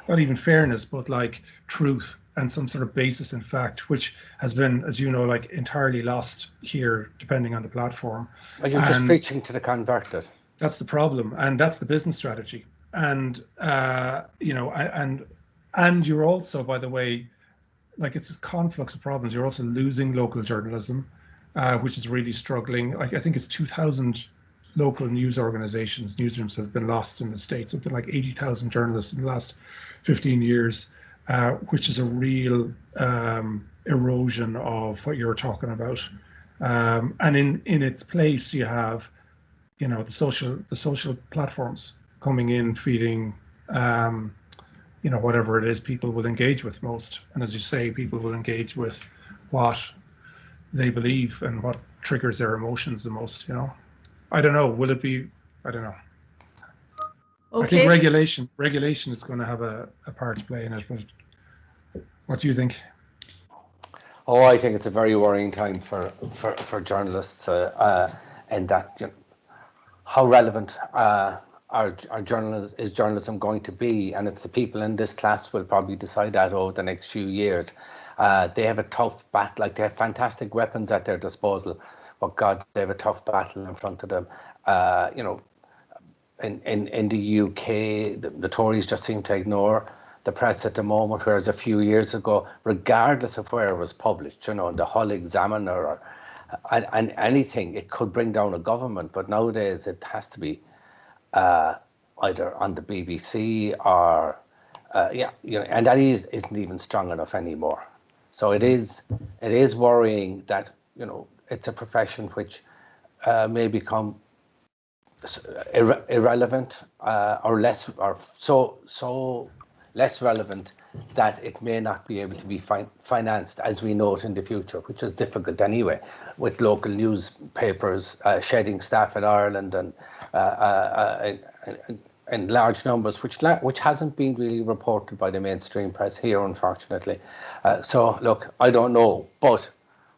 S2: not even fairness, but like truth and some sort of basis in fact, which has been, as you know, entirely lost here, depending on the platform.
S15: Well, you're just preaching to the converted.
S2: That's the problem, and that's the business strategy. And and you're also, by the way, it's a conflux of problems. You're also losing local journalism, which is really struggling. I think it's 2,000 local news organizations, newsrooms have been lost in the States, something like 80,000 journalists in the last 15 years, which is a real erosion of what you're talking about. And in its place, you have, the social platforms coming in, feeding, whatever it is people will engage with most. And as you say, people will engage with what they believe and what triggers their emotions the most, I don't know. Will it be? I don't know. Okay. I think regulation is going to have a part to play in it. But what do you think?
S15: Oh, I think it's a very worrying time for journalists, and that how relevant our journalism going to be, and it's the people in this class will probably decide that over the next few years. They have a tough battle. They have fantastic weapons at their disposal. But God, they have a tough battle in front of them. In the UK, the Tories just seem to ignore the press at the moment, whereas a few years ago, regardless of where it was published, the Hull Examiner or and anything, it could bring down a government. But nowadays, it has to be either on the BBC or yeah, you know, and that isn't even strong enough anymore. So it is worrying that, you know, it's a profession which may become irrelevant or less, or so less relevant that it may not be able to be financed as we know it in the future, which is difficult anyway, with local newspapers shedding staff in Ireland and in large numbers, which hasn't been really reported by the mainstream press here, unfortunately. So look, I don't know, but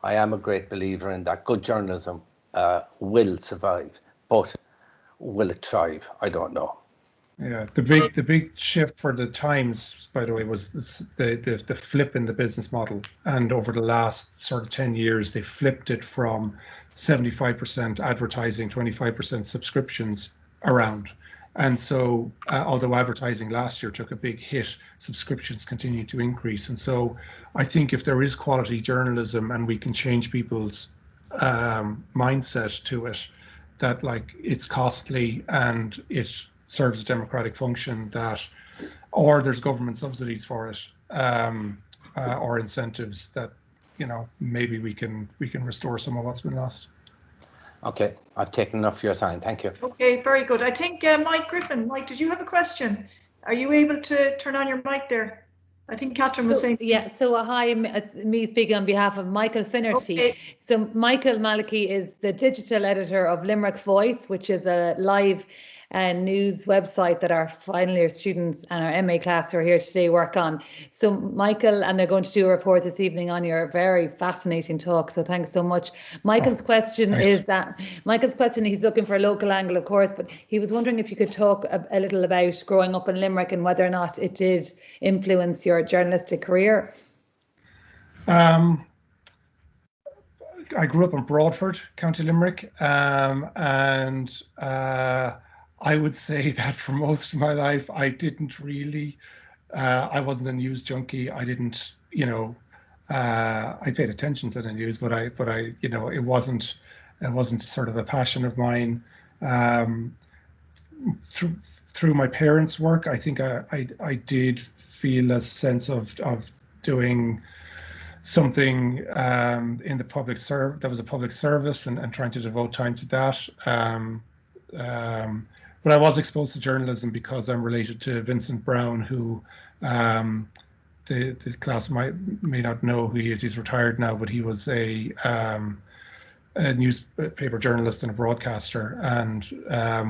S15: I am a great believer in that good journalism will survive, but will it thrive? I don't know.
S2: Yeah, the big shift for the Times, by the way, was the flip in the business model. And over the last sort of 10 years, they flipped it from 75% advertising, 25% subscriptions around. And so, although advertising last year took a big hit, subscriptions continue to increase. And so I think if there is quality journalism and we can change people's mindset to it, that like it's costly and it serves a democratic function, that, or there's government subsidies for it, or incentives that, you know, maybe we can restore some of what's been lost.
S15: Okay, I've taken enough of your time. Thank you.
S1: Okay, very good. I think Mike Griffin. Mike, did you have a question? Are you able to turn on your mic there? I think Catherine was saying.
S13: Yeah, so hi, it's me speaking on behalf of Michael Finnerty. Okay. So Michael Malachy is the digital editor of Limerick Voice, which is a live news website that our final year students and our MA class who are here today work on. So Michael, and they're going to do a report this evening on your very fascinating talk. So thanks so much. Michael's question is that, he's looking for a local angle, of course, but he was wondering if you could talk a little about growing up in Limerick and whether or not it did influence your journalistic career.
S2: I grew up in Broadford, County Limerick, and I would say that for most of my life, I didn't really, I wasn't a news junkie. I didn't, you know, I paid attention to the news, but I, you know, it wasn't sort of a passion of mine. Through my parents' work, I think I did feel a sense of doing something in the public service. That was a public service, and trying to devote time to that. But I was exposed to journalism because I'm related to Vincent Browne, who the class may not know who he is. He's retired now, but he was a newspaper journalist and a broadcaster. And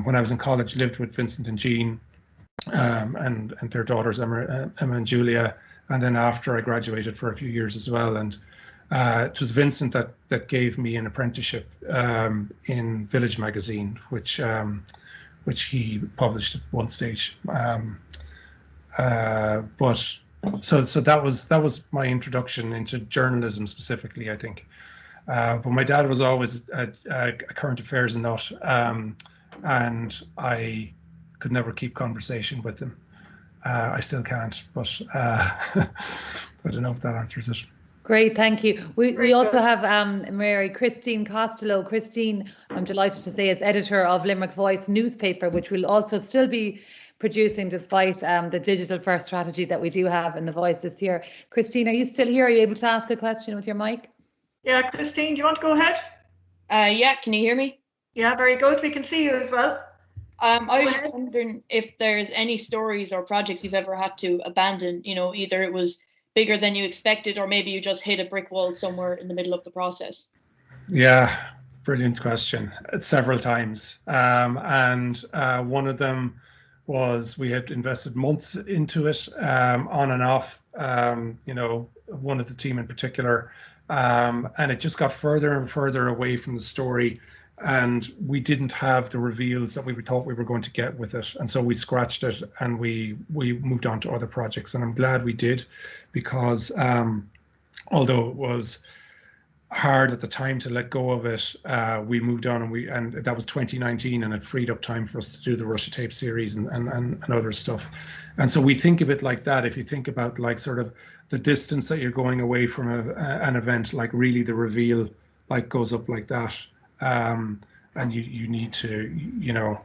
S2: when I was in college, lived with Vincent and Jean and their daughters, Emma and Julia. And then after I graduated for a few years as well. And it was Vincent that gave me an apprenticeship in Village magazine, which he published at one stage. But so that was my introduction into journalism specifically, I think. But my dad was always a current affairs nut, and I could never keep conversation with him. I still can't, but I don't know if that answers it.
S13: Great, thank you. We also have Mary Christine Costello. Christine, I'm delighted to say, is editor of Limerick Voice newspaper, which will also still be producing despite the digital first strategy that we do have in the Voice this year. Christine, are you still here? Are you able to ask a question with your mic?
S1: Yeah, Christine, do you want to go ahead?
S16: Yeah, can you hear me?
S1: Yeah, very good. We can see you as well.
S16: I was just wondering if there's any stories or projects you've ever had to abandon, you know, either it was bigger than you expected, or maybe you just hit a brick wall somewhere in the middle of the process.
S2: Yeah, brilliant question. Several times. And one of them was we had invested months into it, on and off, you know, one of the team in particular. And it just got further and further away from the story. And we didn't have the reveals that we thought we were going to get with it. And so we scratched it and we moved on to other projects. And I'm glad we did, because although it was hard at the time to let go of it, we moved on, and that was 2019, and it freed up time for us to do the Russia Tape series and other stuff. And so we think of it like that. If you think about like sort of the distance that you're going away from an event, like really the reveal like goes up like that. And you need to, you know,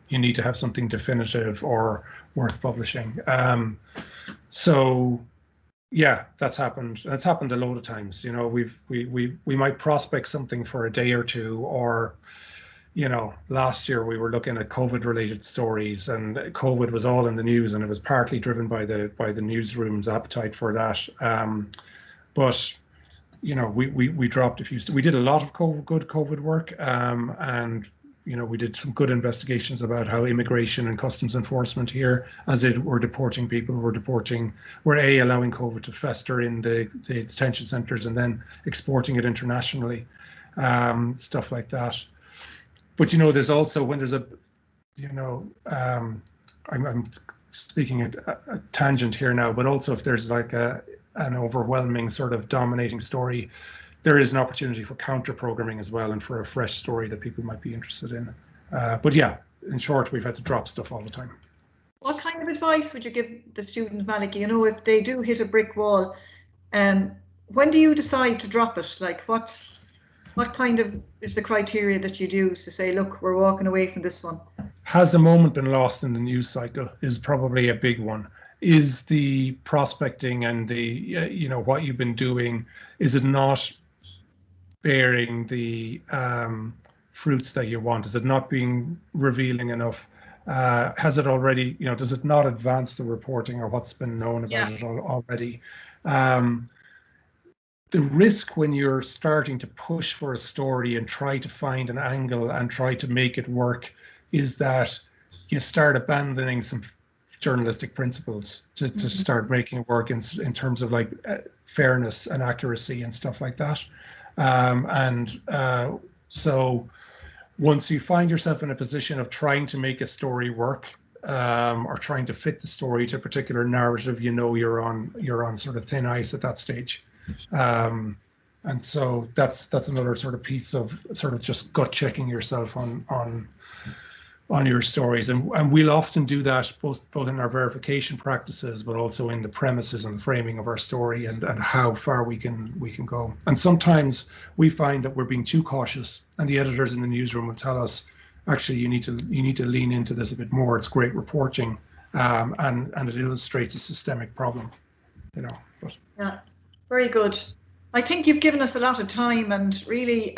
S2: you need to have something definitive or worth publishing. So yeah, that's happened. That's happened a load of times. You know, we might prospect something for a day or two, or you know, last year we were looking at COVID related stories, and COVID was all in the news, and it was partly driven by the newsroom's appetite for that. But you know, we dropped a few. We did a lot of good COVID work, and you know, we did some good investigations about how immigration and customs enforcement here, as they were deporting people, were allowing COVID to fester in the detention centres and then exporting it internationally, stuff like that. But you know, there's also, when there's a, you know, I'm speaking a tangent here now, but also if there's like an overwhelming sort of dominating story, there is an opportunity for counter programming as well, and for a fresh story that people might be interested in. But yeah, in short, we've had to drop stuff all the time.
S1: What kind of advice would you give the students, Malachy? You know, if they do hit a brick wall, when do you decide to drop it? Like, what kind of is the criteria that you'd use to say, look, we're walking away from this one?
S2: Has the moment been lost in the news cycle is probably a big one. Is the prospecting and the, you know, what you've been doing, is it not bearing the fruits that you want? Is it not being revealing enough? Has it already, you know, does it not advance the reporting or what's been known about it already? The risk when you're starting to push for a story and try to find an angle and try to make it work is that you start abandoning some journalistic principles to start making it work in terms of like fairness and accuracy and stuff like that. So once you find yourself in a position of trying to make a story work, or trying to fit the story to a particular narrative, you know, you're on sort of thin ice at that stage. And so that's another sort of piece of sort of just gut checking yourself on your stories, and we'll often do that both in our verification practices, but also in the premises and the framing of our story, and how far we can go. And sometimes we find that we're being too cautious, and the editors in the newsroom will tell us, actually, you need to lean into this a bit more. It's great reporting, and it illustrates a systemic problem, you know. But
S1: yeah, very good. I think you've given us a lot of time and really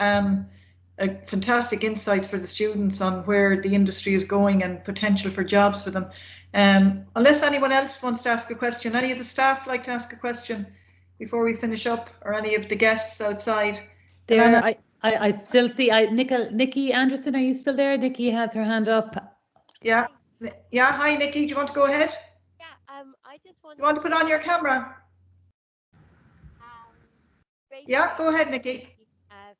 S1: fantastic insights for the students on where the industry is going and potential for jobs for them. Unless anyone else wants to ask a question, any of the staff like to ask a question before we finish up, or any of the guests outside?
S13: There, I still see Nikki Anderson. Are you still there? Nikki has her hand up.
S1: Yeah. Hi, Nikki. Do you want to go ahead?
S17: Yeah. I just want.
S1: You want to put on your camera? Yeah. Go ahead, Nikki.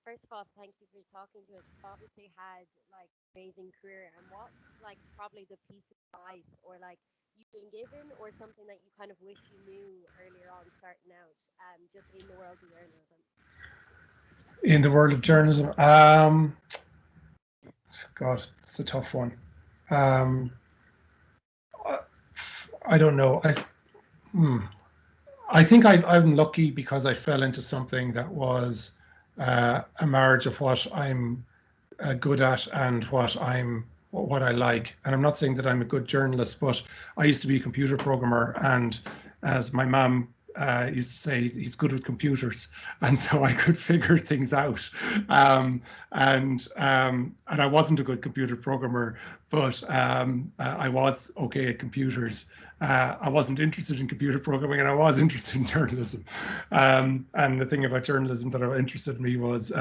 S17: First of all, thank you for talking to us. Obviously had like amazing career, and what's like probably the piece of advice or like you've been given, or something that you kind of wish you knew earlier on starting out, just in the world of journalism?
S2: In the world of journalism, God, it's a tough one. I don't know. I think I'm lucky because I fell into something that was a marriage of what I'm good at and what I like. And I'm not saying that I'm a good journalist, but I used to be a computer programmer, and as my mum used to say, he's good with computers, and so I could figure things out. And I wasn't a good computer programmer, but I was okay at computers. I wasn't interested in computer programming, and I was interested in journalism. And the thing about journalism that interested me was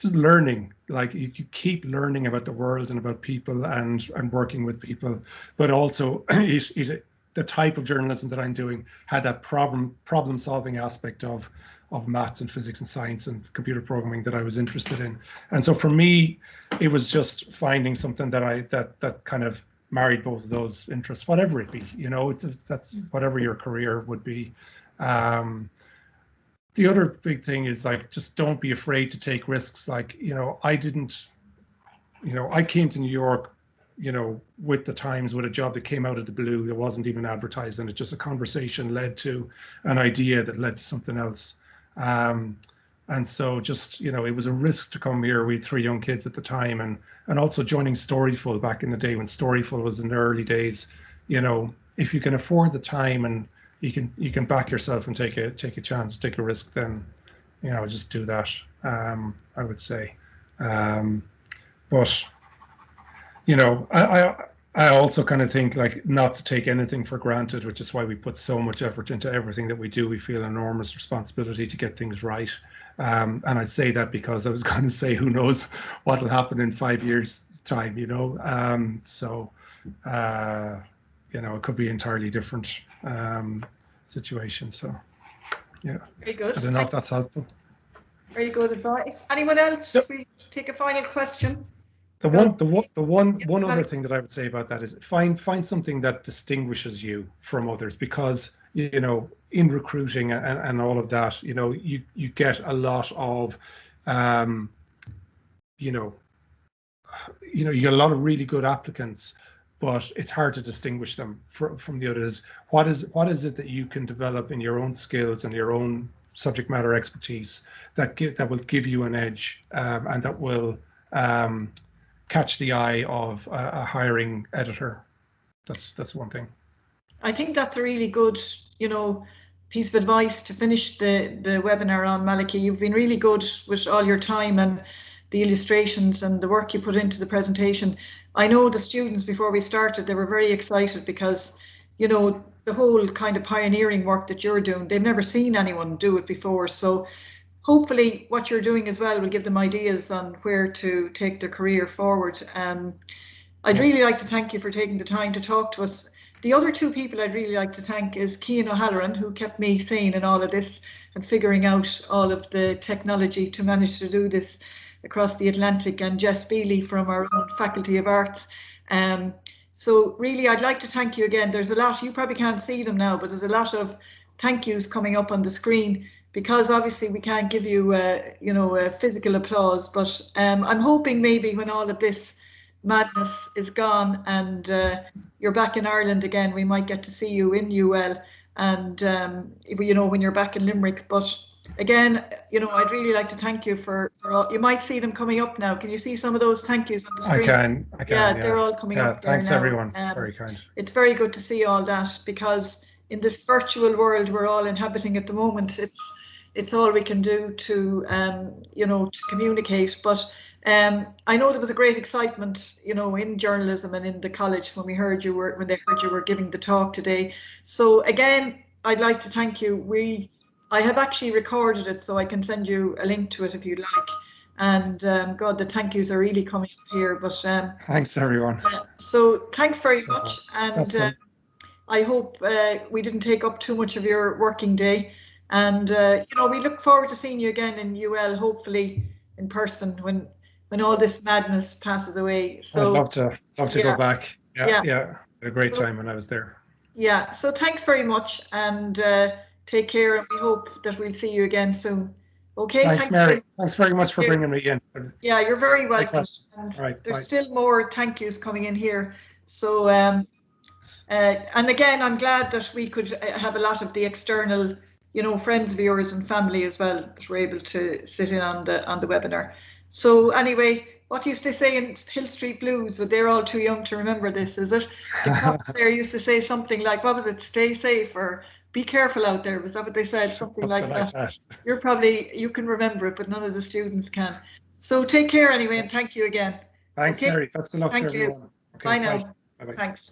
S2: just learning. Like you keep learning about the world and about people and working with people, but also the type of journalism that I'm doing had that problem solving aspect of maths and physics and science and computer programming that I was interested in. And so for me, it was just finding something that kind of married both of those interests, whatever it be, you know, that's whatever your career would be. The other big thing is like, just don't be afraid to take risks. Like, you know, I came to New York, you know, with the Times, with a job that came out of the blue, that wasn't even advertised, and it just a conversation led to an idea that led to something else. And so just, you know, it was a risk to come here. We had 3 young kids at the time, and also joining Storyful back in the day when Storyful was in the early days. You know, if you can afford the time and you can back yourself and take a chance, take a risk, then, you know, just do that. I would say, but you know, I also kind of think like not to take anything for granted, which is why we put so much effort into everything that we do. We feel enormous responsibility to get things right. And I say that because I was going to say, who knows what will happen in 5 years' time, you know? You know, it could be entirely different situation. So, yeah.
S1: Very good.
S2: I don't know if that's helpful.
S1: Very good advice. Anyone else? Yep. We take a final question.
S2: The one other thing that I would say about that is find something that distinguishes you from others, because, you know, in recruiting and all of that, you know, you get a lot of, you get a lot of really good applicants, but it's hard to distinguish them from the others. What is it that you can develop in your own skills and your own subject matter expertise that will give you an edge, and that will catch the eye of a hiring editor? That's one thing.
S1: I think that's a really good, you know, piece of advice to finish the webinar on, Malachy. You've been really good with all your time and the illustrations and the work you put into the presentation. I know the students, before we started, they were very excited because, you know, the whole kind of pioneering work that you're doing, they've never seen anyone do it before. So hopefully what you're doing as well will give them ideas on where to take their career forward. I'd really like to thank you for taking the time to talk to us. The other 2 people I'd really like to thank is Cian O'Halloran, who kept me sane in all of this and figuring out all of the technology to manage to do this across the Atlantic, and Jess Bealey from our own Faculty of Arts. So really, I'd like to thank you again. There's a lot, you probably can't see them now, but there's a lot of thank yous coming up on the screen, because obviously we can't give you, a physical applause, but I'm hoping maybe when all of this madness is gone and you're back in Ireland again, we might get to see you in UL, and you know, when you're back in Limerick. But again, you know, I'd really like to thank you for all. You might see them coming up now. Can you see some of those thank yous on the screen?
S2: I can.
S1: Yeah, they're all coming up there
S2: thanks
S1: now.
S2: Everyone. Very kind.
S1: It's very good to see all that, because in this virtual world we're all inhabiting at the moment, it's all we can do to to communicate. But I know there was a great excitement, you know, in journalism and in the college when they heard you were giving the talk today. So again, I'd like to thank you. I have actually recorded it, so I can send you a link to it if you'd like. And God, the thank yous are really coming up here. But
S2: thanks everyone.
S1: So thanks very much, and I hope we didn't take up too much of your working day. And you know, we look forward to seeing you again in UL, hopefully in person when all this madness passes away. So
S2: I'd love to go back. Yeah, a great time when I was there.
S1: Yeah, so thanks very much, and take care, and we hope that we'll see you again soon. Okay.
S2: Thanks, Mary. Thanks very much for bringing me in.
S1: Yeah, you're very welcome.
S2: Right,
S1: there's still more thank yous coming in here. So and again, I'm glad that we could have a lot of the external, you know, friends, viewers and family as well that were able to sit in on the webinar. So anyway, what used to say in Hill Street Blues, but they're all too young to remember this, is it? The cops there used to say something like, what was it, stay safe or be careful out there? Was that what they said? Something like that. You can remember it, but none of the students can. So take care anyway, and thank you again.
S2: Thanks, Mary. Best of luck to everyone.
S1: Okay, bye now.
S2: Bye-bye.
S1: Thanks.